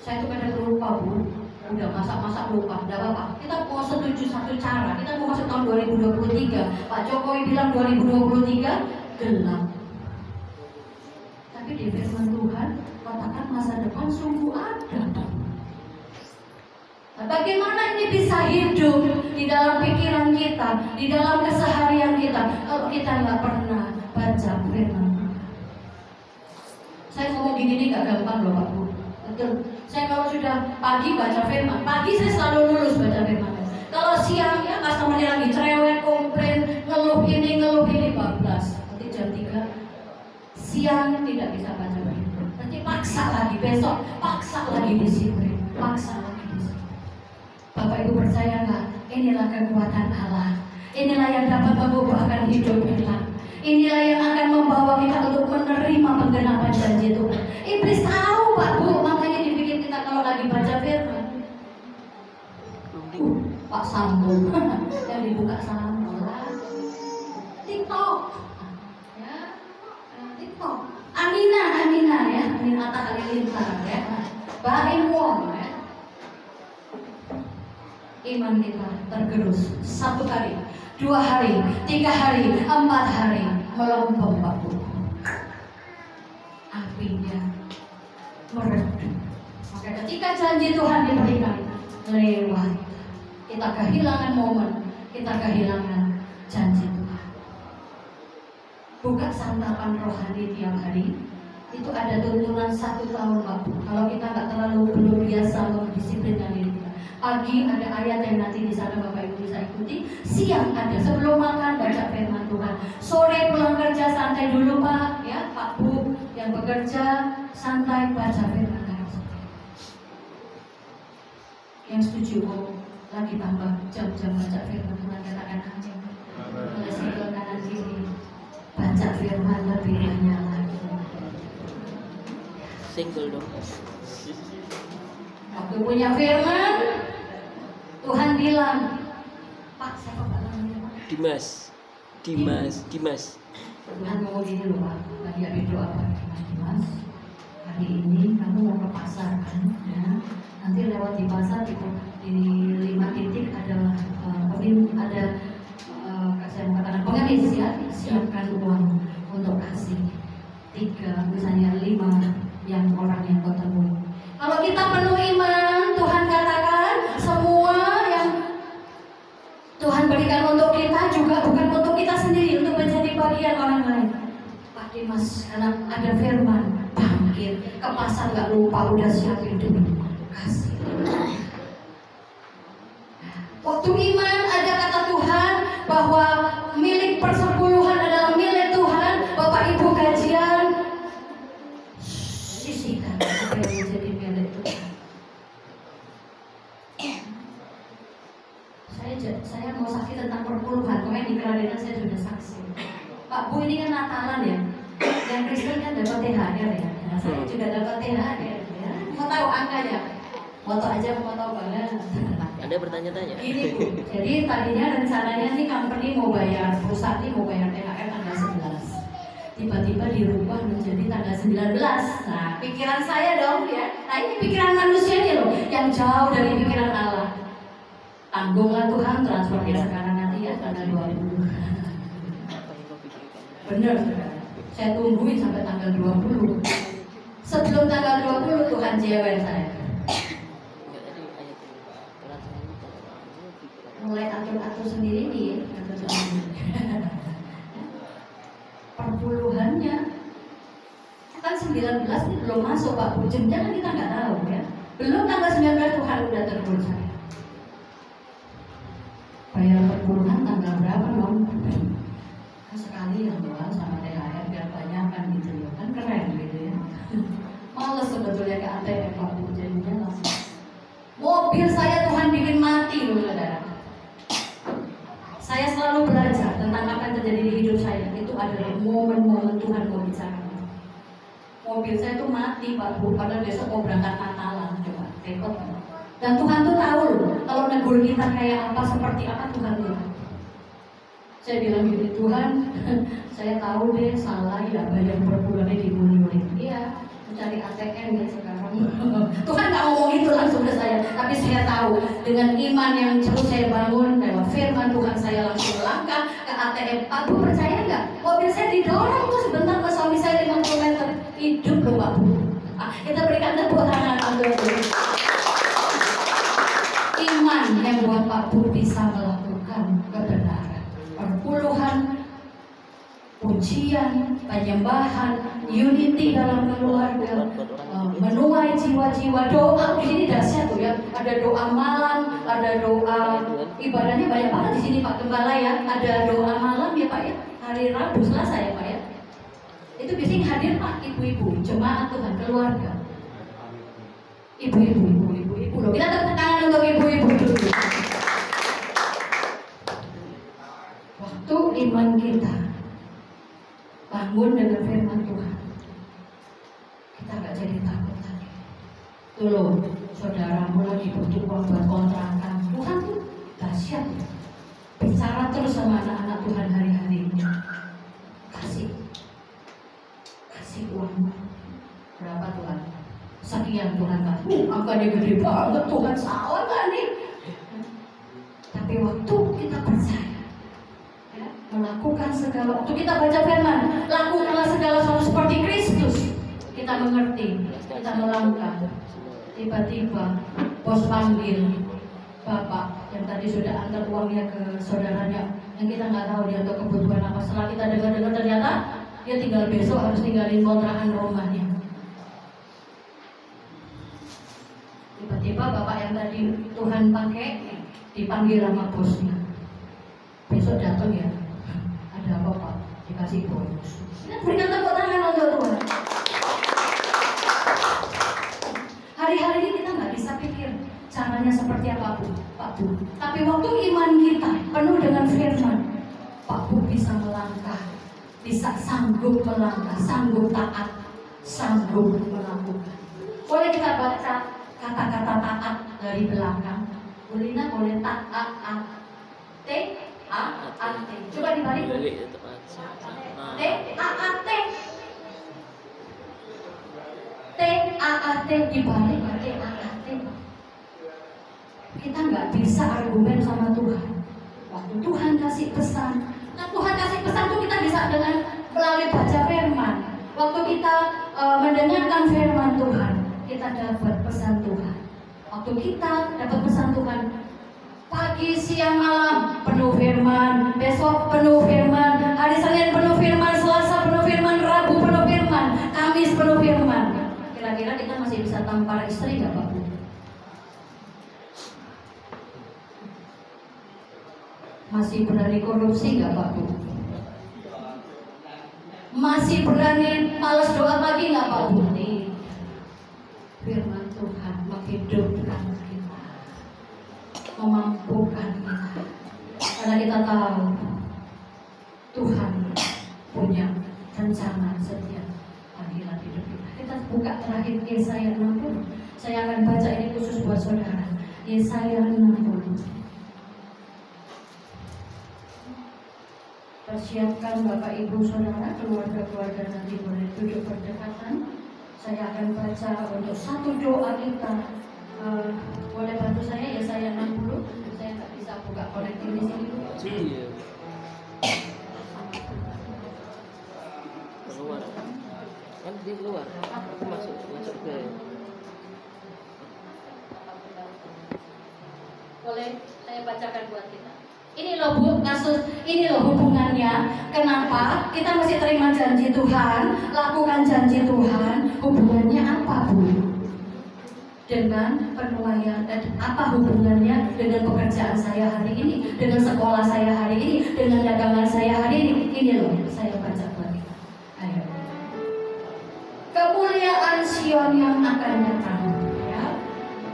Saya tuh kadang lupa Bu, udah masak-masak lupa, enggak apa-apa. Kita mau setuju satu cara, kita mau masuk tahun 2023. Pak Jokowi bilang 2023 gelap. Tapi di firman Tuhan katakan masa depan sungguh ada. Nah, bagaimana ini bisa hidup di dalam pikiran kita, di dalam keseharian kita, kalau kita nggak pernah baca firman? Saya ngomong gini nih nggak gampang loh Pak Bu. Betul. Saya kalau sudah pagi baca firman, pagi saya selalu lulus baca firman. Kalau siang ya customer-nya lagi cerewet, komplain, ngeluh ini bablas. Nanti jam 3 siang tidak bisa baca firman. Nanti paksa lagi besok, paksa lagi disiplin, paksa lagi disiplin. Bapak Ibu percaya nggak? Inilah kekuatan Allah. Inilah yang dapat mengubahkan hidup kita. Inilah yang akan membawa kita untuk menerima penggenapan janji Tuhan. Iblis tahu Pak Bu, makanya dibikin kita kalau lagi baca firman. Pak Sambo yang dibuka Sambo lah. TikTok, ya, TikTok. Amina ya, Amina Atta Halilintar ya, Baim Wong ya. Iman kita tergerus 1 hari, 2 hari, 3 hari, 4 hari melempem Pak Bu. Apinya meredup. Maka ketika janji Tuhan diberikan lewat kita kehilangan momen, kita kehilangan janji Tuhan. Buka santapan rohani tiap hari. Itu ada tuntunan 1 tahun Pak. Kalau kita nggak terlalu belum biasa mendisiplinkan diri kita. Pagi ada ayat yang nanti di sana Bapak Ibu bisa ikuti. Siang ada, sebelum makan baca firman Tuhan. Sore pulang kerja santai dulu Pak, ya Pak Bu yang bekerja santai baca firman Tuhan. Yang setuju lagi tambah jam-jam baca firman Tuhan, katakan amin. Mulai sebelah kanan kiri baca firman lebih banyak lagi. Single dong. Waktu punya firman, Tuhan bilang, Pak, saya kok namanya Pak? Dimas. Tuhan ngomong gini loh Pak, lagi ada doa Pak Dimas. Hari ini kamu mau ke pasar kan? Ya. Nanti lewat di pasar di 5 titik ada saya mau katakan pengemis ya, siapkan uang untuk kasih 3 misalnya 5 yang orang yang kau temui. Kalau kita penuh iman, Tuhan katakan semua yang Tuhan berikan untuk kita juga bukan untuk kita sendiri, untuk menjadi bagian orang lain. Pak Dimas, karena ada firman, bangkit ke pasar nggak lupa udah siapin duit, kasih. Waktu iman ada kata Tuhan bahwa milik persepuluhan adalah milik Tuhan. Bapak Ibu kajian, sisihkan apa yang menjadi milik Tuhan. Saya mau saksi tentang perpuluhan. Kemarin di Keradenan saya sudah saksi. Pak Bu ini kan Natalan ya. Yang Kristen kan dapat THR ya. Nah, saya juga dapat THR ya. Mau tahu angkanya? Foto aja mau tahu banget. Anda bertanya-tanya. Gini Bu. Jadi tadinya rencananya nih company mau bayar, perusahaan ini mau bayar THR tanggal 11. Tiba-tiba dirubah menjadi tanggal 19. Nah, pikiran saya dong ya. Nah, ini pikiran manusia nih loh, yang jauh dari pikiran Allah. Tanggunglah Tuhan transfernya sekarang nanti ya tanggal 20. Bener, saya tungguin sampai tanggal 20. Sebelum tanggal 20 Tuhan jewer saya. Mulai atur-atur sendiri nih, perpuluhannya kan 19 ini belum masuk Pak Bu, jamnya kan kita nggak tahu ya. Belum tanggal 19 Tuhan udah tegur saya. Bayar perpuluhan tanggal berapa dong? Kan sekali yang doang sama THR biar banyak kan gitu ya, kan keren gitu ya. Males sebetulnya ke ATM Pak Bu, jadinya langsung. Mobil saya Tuhan bikin mati loh saudara. Saya selalu belajar tentang apa yang terjadi di hidup saya. Itu adalah momen-momen Tuhan mau bicara. Mobil saya tuh mati Pak Bu, padahal besok mau berangkat Natalan, coba repot. Dan Tuhan tuh tahu loh, kalau negur kita kayak apa, seperti apa Tuhan tuh. Saya bilang gini, Tuhan, saya tahu deh salah ya, bayar perbulannya dimundurin. Iya, mencari ATM ya sekarang. Tuhan nggak ngomong itu langsung ke saya, tapi saya tahu dengan iman yang terus saya bangun lewat firman Tuhan, saya langsung melangkah ke ATM. Pak Bu percaya nggak? Mobil saya didorong tuh sebentar ke suami saya 50 meter. Hidup loh Pak Bu. Kita berikan tepuk tangan untuk iman yang buat Pak Bu bisa melakukan kebenaran. Perpuluhan, pujian, penyembahan, unity dalam keluarga, menuai jiwa-jiwa. Doa di sini dahsyat tuh ya. Ada doa malam, ada doa ibadahnya banyak banget di sini Pak Gembala ya. Ada doa malam ya Pak ya. Hari Rabu, Selasa ya Pak ya. Itu biasanya hadir Pak ibu-ibu, jemaat Tuhan, keluarga. Ibu-ibu loh. Kita tepuk tangan untuk ibu-ibu dulu. Waktu iman kita bangun dengan firman Tuhan, kita nggak jadi takut lagi. Tuh loh, saudaramu lagi butuh uang buat kontrakan. Tuhan tuh dahsyat ya. Bicara terus sama anak-anak Tuhan hari-hari ini. Kasih uang berapa Tuhan? Sekian Tuhan kasih. Angkanya gede banget Tuhan, salah nggak nih? Tapi waktu kita percaya, ya, melakukan segala, waktu kita baca firman, lakukanlah segala sesuatu seperti Kristus. Kita mengerti, kita melangkah. Tiba-tiba bos panggil, Bapak yang tadi sudah antar uangnya ke saudaranya, yang kita nggak tahu dia untuk kebutuhan apa. Setelah kita dengar-dengar ternyata dia tinggal besok harus tinggalin kontrakan rumahnya. Tiba-tiba bapak yang tadi Tuhan pakai dipanggil sama bosnya. Besok datang ya, ada apa pak? Dikasih bonus. Kita berikan tepuk tangan untuk Tuhan. Hari-hari ini kita nggak bisa pikir caranya seperti apa Pak Bu. Tapi waktu iman kita penuh dengan firman, Pak Bu bisa melangkah, bisa sanggup melangkah, sanggup taat, sanggup melakukan. Boleh kita baca kata-kata taat dari belakang? Bulina boleh taat, T A A T. Coba dibalik. T A A T. T A A T dibalik T A A T. Kita nggak bisa argumen sama Tuhan. Waktu Tuhan kasih pesan, nah Tuhan kasih pesan tuh kita bisa dengan melalui baca firman. Waktu kita mendengarkan firman Tuhan, kita dapat pesan Tuhan. Waktu kita dapat pesan Tuhan, pagi, siang, malam penuh firman, besok penuh firman, hari Senin penuh firman, Selasa penuh firman, Rabu penuh firman, Kamis penuh firman. Kira-kira kita masih bisa tampar istri nggak Pak Bu? Masih berani korupsi nggak Pak Bu? Masih berani malas doa pagi nggak Pak Bu? Firman Tuhan menghidupkan kita, memampukan kita, karena kita tahu Tuhan punya rencana setiap panggilan hidup kita. Kita buka terakhir Yesaya 60. Saya akan baca ini khusus buat saudara. Yesaya 60. Persiapkan Bapak Ibu Saudara, keluarga-keluarga nanti boleh duduk berdekatan. Saya akan baca untuk satu doa kita. Boleh bantu saya Yesaya 60. Saya nggak bisa buka konektif di sini. Iya. Keluar. Kan dia keluar. Aku masuk ke. Boleh saya bacakan buat kita. Ini loh Bu, kasus, ini loh hubungannya. Kenapa kita mesti terima janji Tuhan, lakukan janji Tuhan? Hubungannya apa Bu? Dengan penuaian, dan apa hubungannya dengan pekerjaan saya hari ini, dengan sekolah saya hari ini, dengan dagangan saya hari ini? Ini loh, saya baca buat kita. Ayo. Kemuliaan Sion yang akan datang, ya.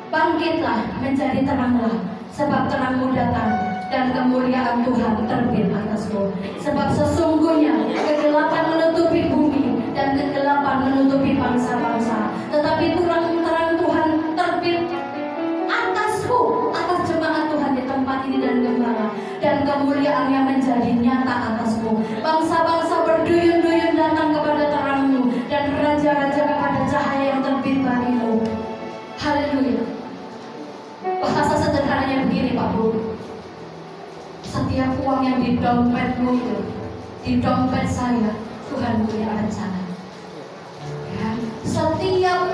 Bangkitlah, menjadi teranglah, sebab terangmu datang. Dan kemuliaan Tuhan terbit atasmu. Sebab sesungguhnya kegelapan menutupi bumi dan kegelapan menutupi bangsa-bangsa, tetapi terang Tuhan terbit atasmu, atas jemaat Tuhan di tempat ini dan gembala, dan kemuliaannya menjadi nyata atasmu. Bangsa-bangsa berduyun-duyun datang kepada terangmu, dan raja-raja kepada cahaya yang terbit bagimu. Haleluya. Bahasa sederhananya begini Pak Bu, setiap uang yang di dompetmu itu, di dompet saya, Tuhan punya rencana. Ya, setiap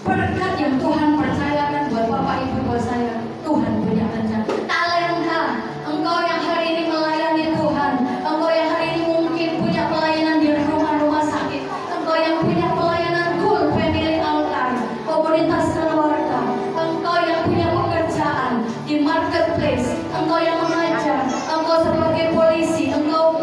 berkat yang Tuhan percayakan buat Bapak Ibu buat saya, Tuhan punya rencana. Talenta, engkau yang hari ini melayani Tuhan, engkau yang hari ini mungkin punya pelayanan di rumah-rumah sakit, engkau yang punya pelayanan Cool Family Altar, komunitas keluarga, engkau yang punya pekerjaan di marketplace, engkau yang mengajar, engkau sebagai polisi, engkau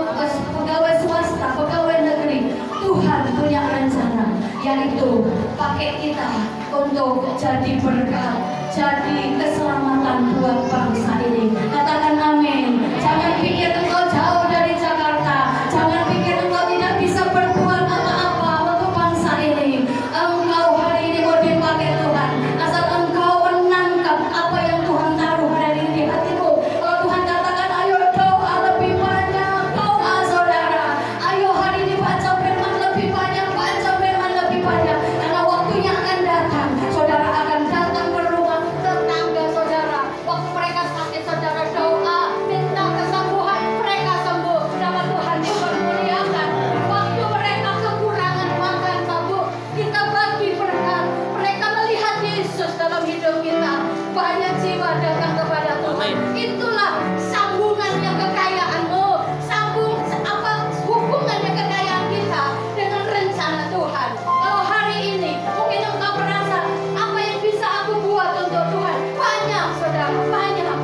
pegawai swasta, pegawai negeri. Tuhan punya rencana, yaitu pakai kita untuk jadi berkat, jadi keselamatan buat bangsa ini. Katakan amin. Jangan pikir engkau jauh dari Jakarta, jangan pikir engkau tidak bisa berbuat apa-apa untuk bangsa ini. Engkau hari ini mau dipakai Tuhan, asal engkau menangkap apa yang Tuhan taruh hari ini di hatimu. Kalau Tuhan katakan ayo doa lebih banyak, doa saudara. Ayo hari ini baca firman lebih banyak, baca firman lebih banyak, karena waktunya akan datang. Saudara akan datang ke rumah tetangga saudara. Waktu mereka sakit, saudara doa, minta kesembuhan, mereka sembuh. Nama Tuhan dipermuliakan. Waktu mereka kekurangan makan, Babu, kita bagi berkat. Mereka melihat Yesus dalam hidup kita. Banyak jiwa diibadahkan kepada Tuhan. Itulah sambungannya kekayaanmu, hubungannya kekayaan kita dengan rencana Tuhan. Kalau hari ini mungkin engkau merasa apa yang bisa aku buat untuk Tuhan banyak, saudara, banyak.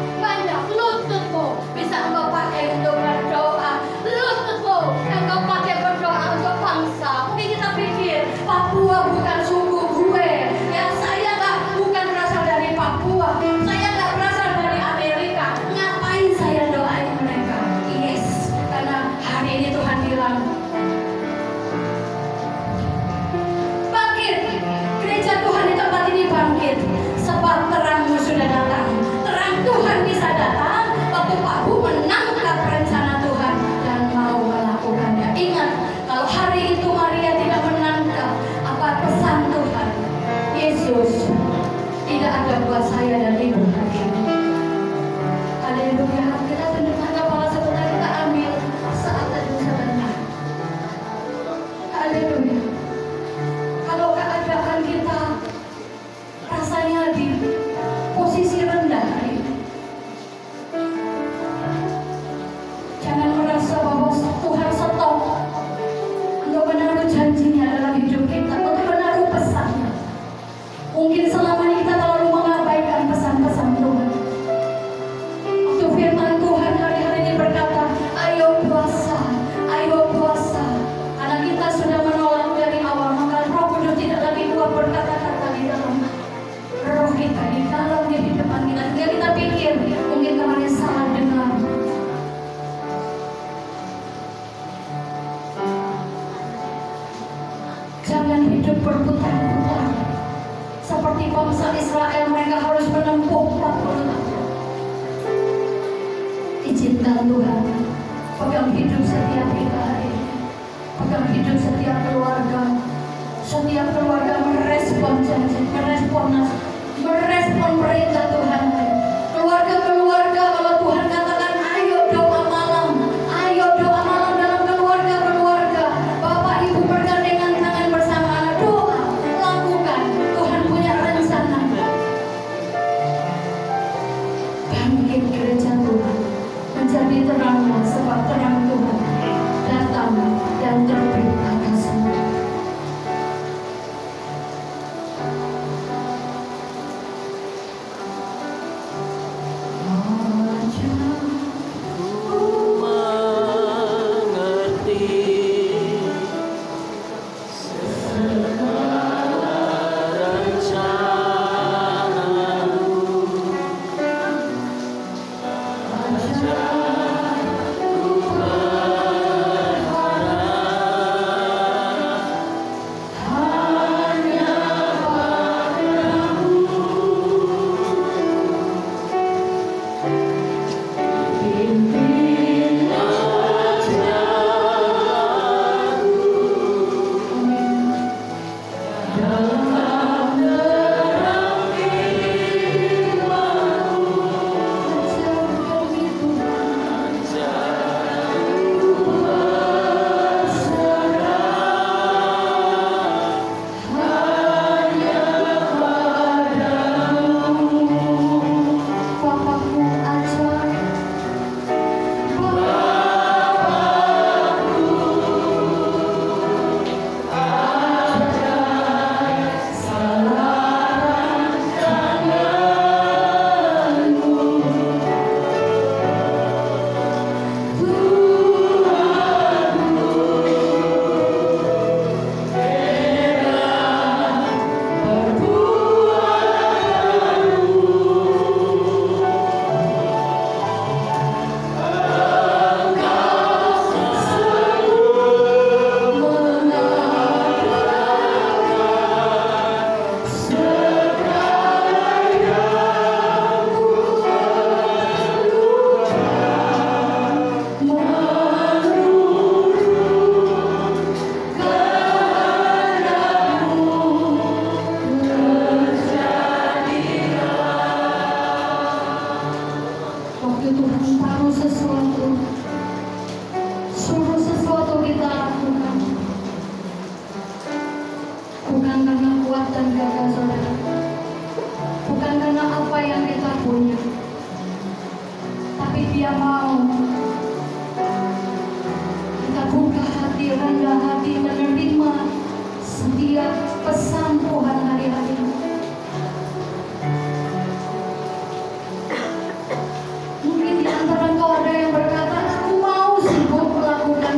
Lututmu bisa engkau pakai untuk berdoa, lututmu engkau pakai berdoa untuk bangsa. Mungkin kita pikir Papua bukan suku gue, ya saya bukan berasal dari Papua, saya nggak berasal dari Amerika, ngapain saya doain mereka? Yes, karena hari ini Tuhan bilang bangkit, gereja Tuhan di tempat ini bangkit, sebab terangmu sudah datang. Terang Tuhan bisa datang waktu Papu menangkap rencana Tuhan dan mau melakukannya. Ingat, kalau hari itu Maria tidak menangkap apa pesan Tuhan, Yesus tidak ada buat saya dan ibu hari ini. Haleluya. Kita tundukkan kepala sebentar, kita ambil saat teduh sebentar. Haleluya. Kalau keadaan kita rasanya di posisi rendah hari ini, jangan merasa bahwa Tuhan stop untuk menaruh janjinya dalam hidup kita, untuk menaruh pesannya. Mungkin selama ini kita terlalu mengabaikan pesan-pesan Tuhan. Waktu firman Tuhan hari-hari ini berkata, ayo puasa, ayo puasa. Karena kita sudah menolak dari awal, maka Roh Kudus tidak lagi kuat berkata-kata di dalam roh kita, di dalam di depan kita. Sehingga kita pikir mungkin kemarin salah dengar. Jangan hidup berputar-putar seperti bangsa Israel, mereka harus menempuh 40 tahun. Izinkan Tuhan pegang hidup setiap kita hari ini, pegang hidup setiap keluarga. Setiap keluarga merespon janji, merespon perintah Tuhan. Keluarga-keluarga, kalau Tuhan katakan ayo doa malam dalam keluarga-keluarga, Bapak Ibu bergandengan tangan bersama anak, doa, lakukan. Tuhan punya rencana. Bangkit gereja Tuhan, menjadi terangnya, sebab terang Tuhan datang dan terbit atasmu. Dia mau kita buka hati, rendah hati, menerima setiap pesan Tuhan hari-hari ini. Mungkin di antara engkau ada yang berkata, aku mau sibuk melakukan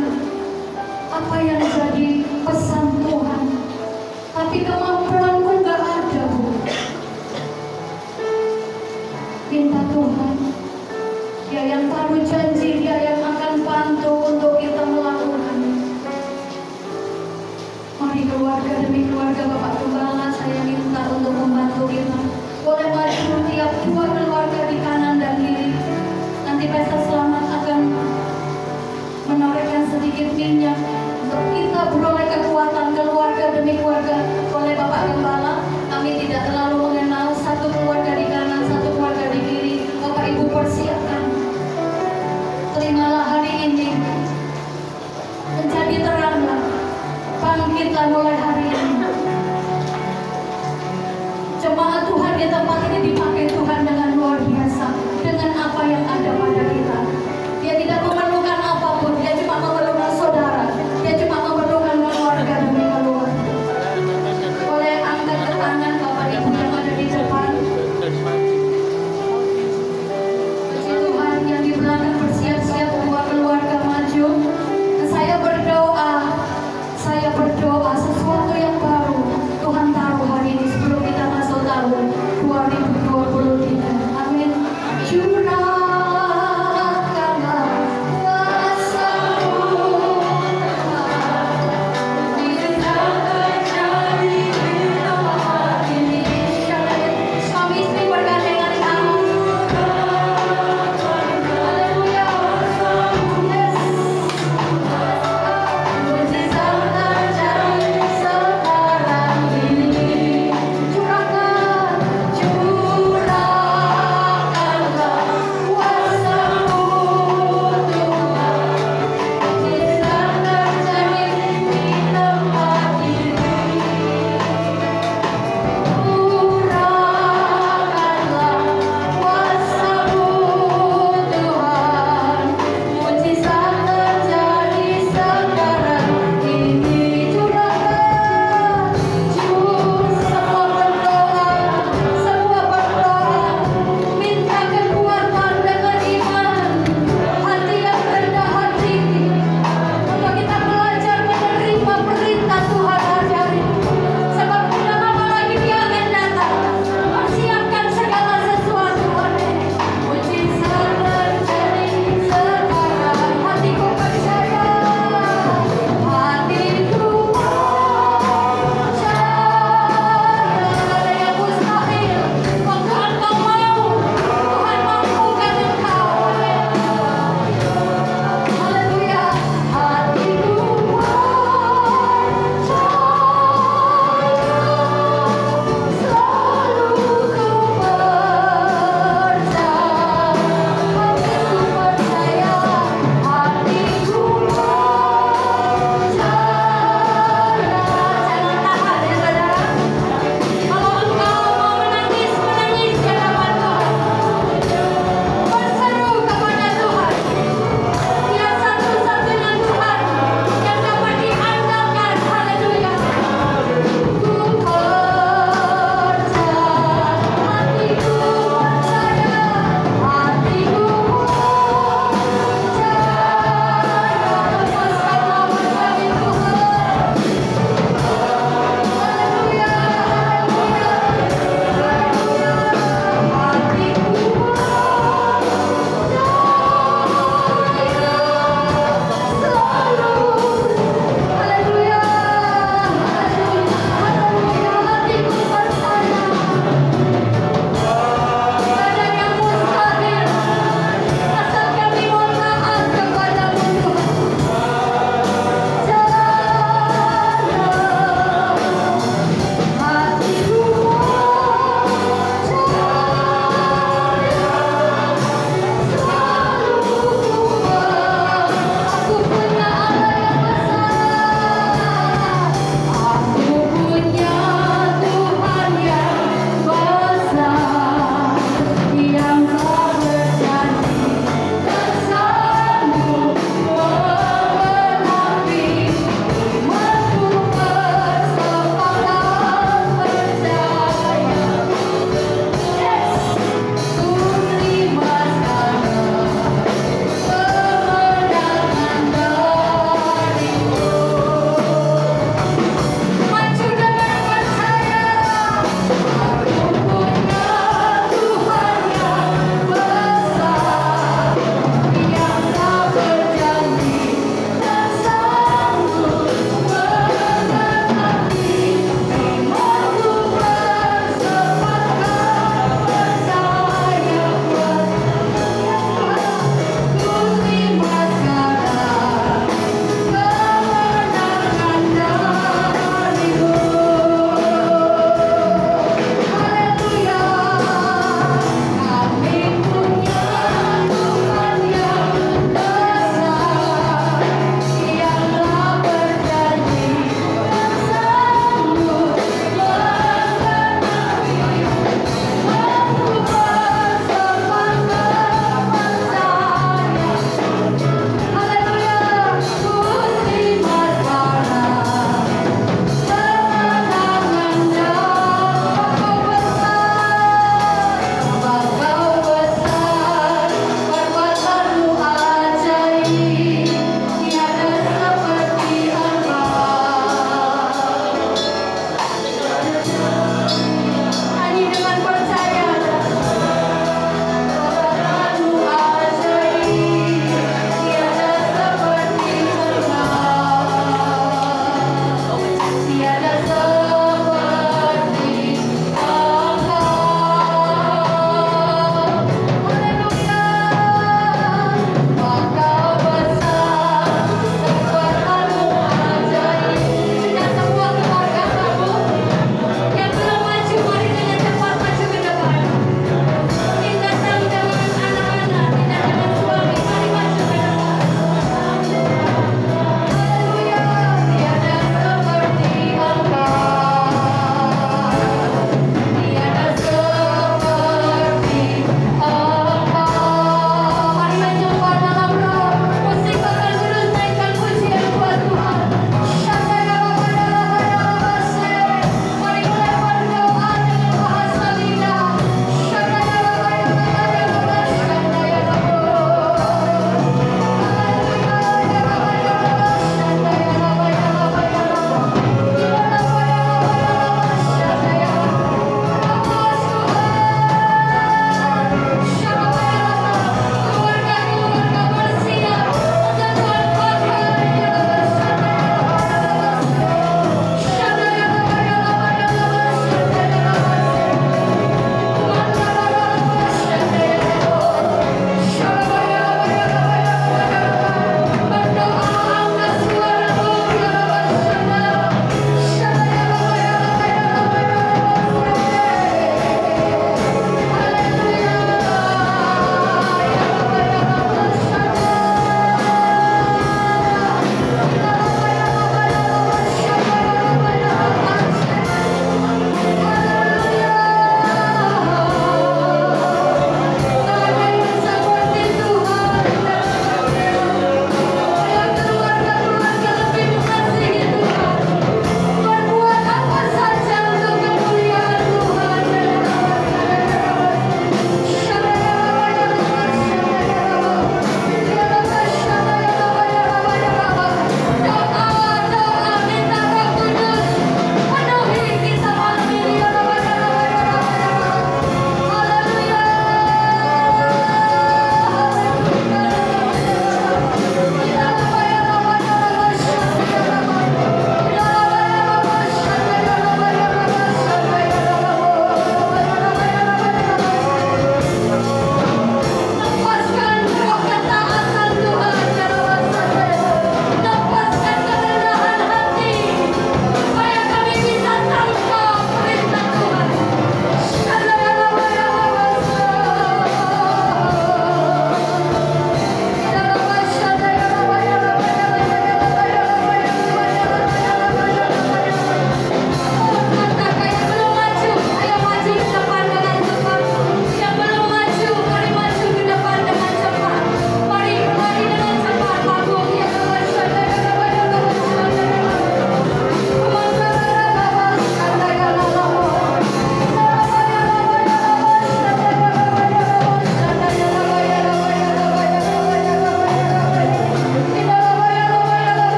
apa yang jadi pesan Tuhan, tapi kemampuanku gak ada, Bu. Minta Tuhan, Dia yang taruh janji, Dia yang akan bantu untuk kita melakukan. Mari keluarga demi keluarga Bapak Gembala, saya minta untuk membantu kita. Boleh maju tiap dua keluarga di kanan dan kiri. Nanti Pesta Selamat akan menorehkan sedikit minyak untuk kita beroleh kekuatan keluarga demi keluarga. Oleh Bapak Gembala, kami tidak terlalu mengenal satu keluarga di kanan, satu keluarga di kiri. Bapak Ibu persiapkan. Terimalah hari ini menjadi teranglah, bangkitlah mulai hari ini. Jemaat Tuhan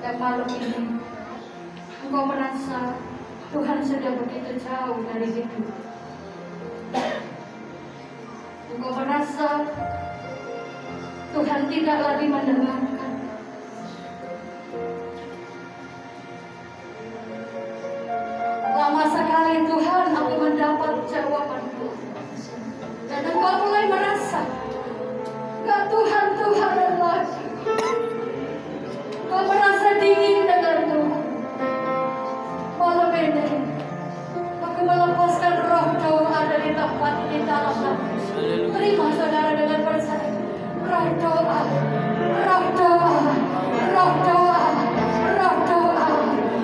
Dan malam ini engkau merasa Tuhan sudah begitu jauh dari hidup. Engkau merasa Tuhan tidak lagi mendengarkan. Lama sekali Tuhan aku mendapat jawabanku. Dan engkau mulai merasa gak Tuhan lagi. Kau merasa dingin dengan Tuhan. Malam ini aku melepaskan roh doa dari tempat ini dalam nama. Terima saudara dengan percaya. Roh doa, roh doa, roh doa, roh doa,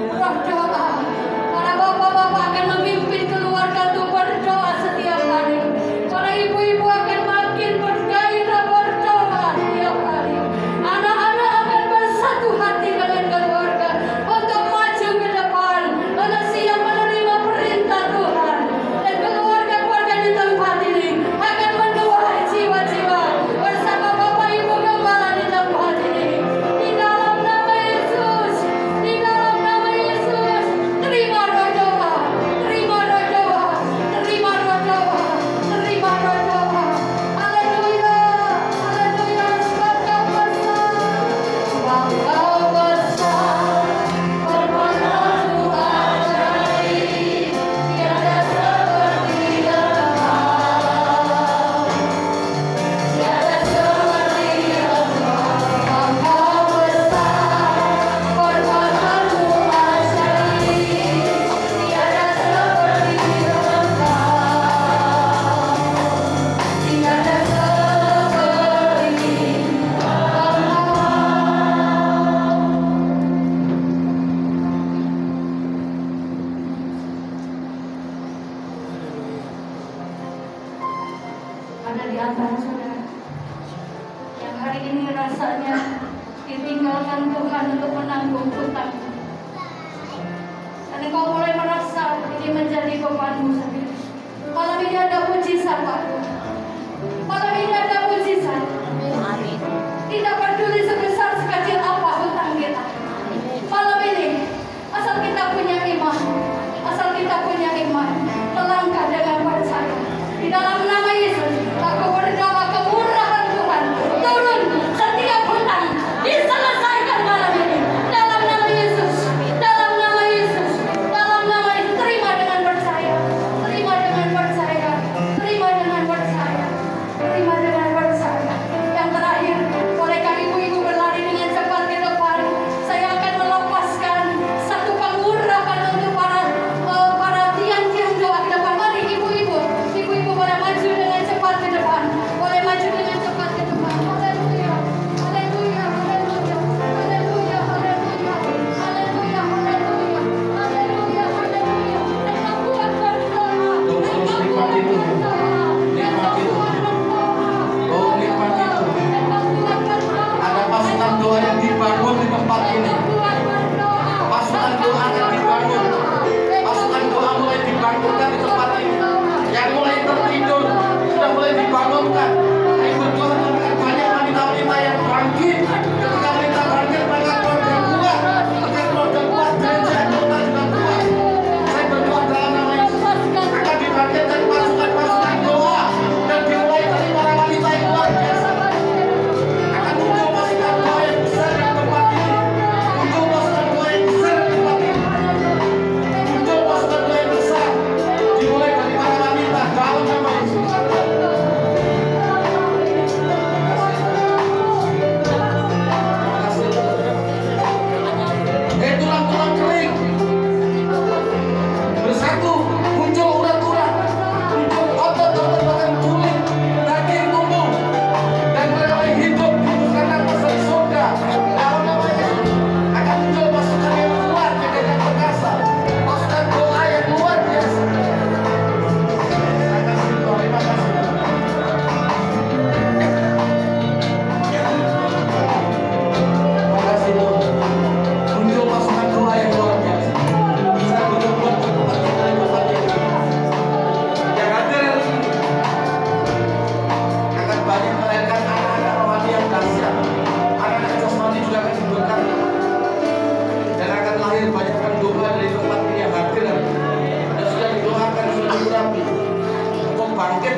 roh doa. Para bapak-bapak akan memimpin keluarga untuk berdoa setiap hari. Para ibu-ibu akan makin bergairah berdoa setiap hari. Anak-anak akan bersatu hati dengan keluarga untuk maju ke depan, untuk siap menerima perintah Tuhan. Dan keluarga-keluarga di tempat ini akan menuai jiwa-jiwa bersama Bapak Ibu Gembala di tempat ini. Di dalam nama Yesus, di dalam nama Yesus, terima roh doa, terima roh doa, terima roh doa, terima roh doa. Haleluya, haleluya, sebab Kau besar, sebab Kau besar, firman-Mu ajaib, tiada seperti Engkau, tiada seperti Engkau. Engkau besar, firman-Mu ajaib, tiada seperti Engkau, tiada seperti Ada di antara saudara yang hari ini rasanya ditinggalkan Tuhan untuk menanggung hutang. Dan engkau mulai merasa ini menjadi bebanmu sendiri. Malam ini ada mujizat Pak. Malam ini ada mujizat. Tidak peduli sebesar sekecil apa hutang kita. Malam ini asal kita punya iman, asal kita punya iman, melangkah dengan percaya. Di dalam nama Yesus, aku berdoa kemurahan Tuhan turun setiap hutang diselesaikan malam ini. Dalam nama Yesus, dalam nama Yesus, dalam nama Yesus. Terima dengan percaya, terima dengan percaya, terima dengan percaya, terima dengan percaya. Yang terakhir, oleh karena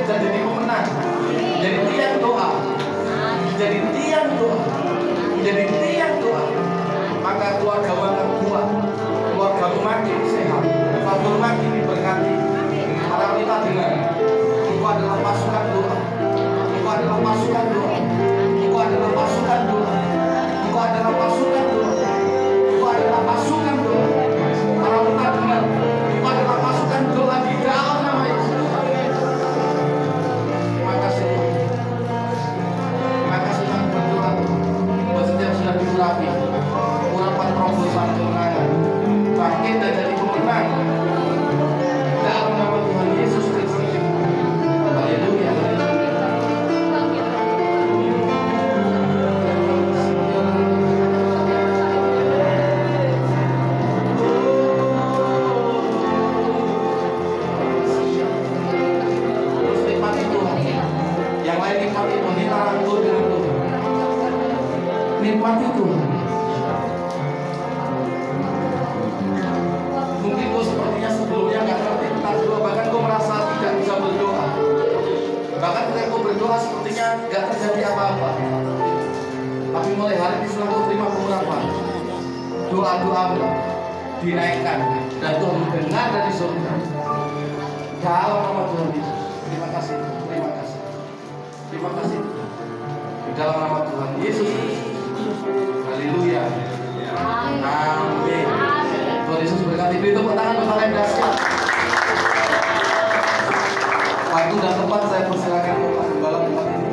bisa jadi pemenang, jadi tiang doa, jadi tiang doa, jadi tiang doa. Maka keluargamu akan kuat, keluargamu makin sehat, keluargamu makin diberkati. Para kita dengar, itu adalah pasukan doa, itu adalah pasukan doa, itu adalah pasukan doa, itu adalah pasukan doa, itu adalah pasukan doa. Para kita dengar, itu adalah pasukan doa di dalam nama Yesus. Terima kasih Tuhan berdoa buat setiap sudah diurapi, urapan terobosan kemenangan, bangkit dan jadi pemenang dalam nama Tuhan Yesus Kristus. Haleluya. Terus nikmati Tuhan. Yang lain nikmati Tuhan, kita rangkul dengan Tuhan. Nikmati Tuhan. Mungkin kau sepertinya sebelumnya nggak ngerti tentang doa, bahkan kau merasa tidak bisa berdoa. Bahkan ketika kau berdoa sepertinya nggak terjadi apa-apa. Tapi mulai hari ini setelah kau terima pengurapan, doa-doamu dinaikkan dan Tuhan mendengar dari surga. Dalam nama Tuhan Yesus. Terima kasih, terima kasih, terima kasih. Di dalam nama Tuhan Yesus. Haleluya. Amin. Tuhan Yesus berkati. Beri tepuk tangan untuk kalian dahsyat. Waktu dan tempat saya persilakan Bapak Gembala tempat ini.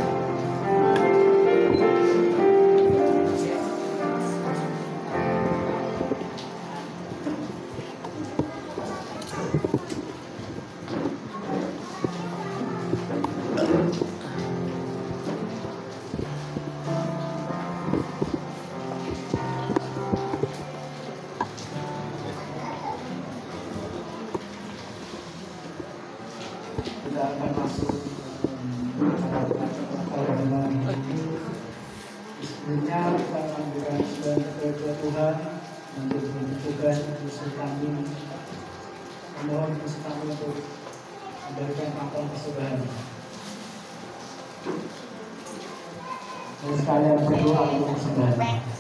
Kita akan masuk Sebenarnya kita akan berikan kepada Tuhan untuk menentukan musuh kami. Mohon musuh kami untuk memberikan ampun kesudahan. Sekalian berdoa untuk kesudahan.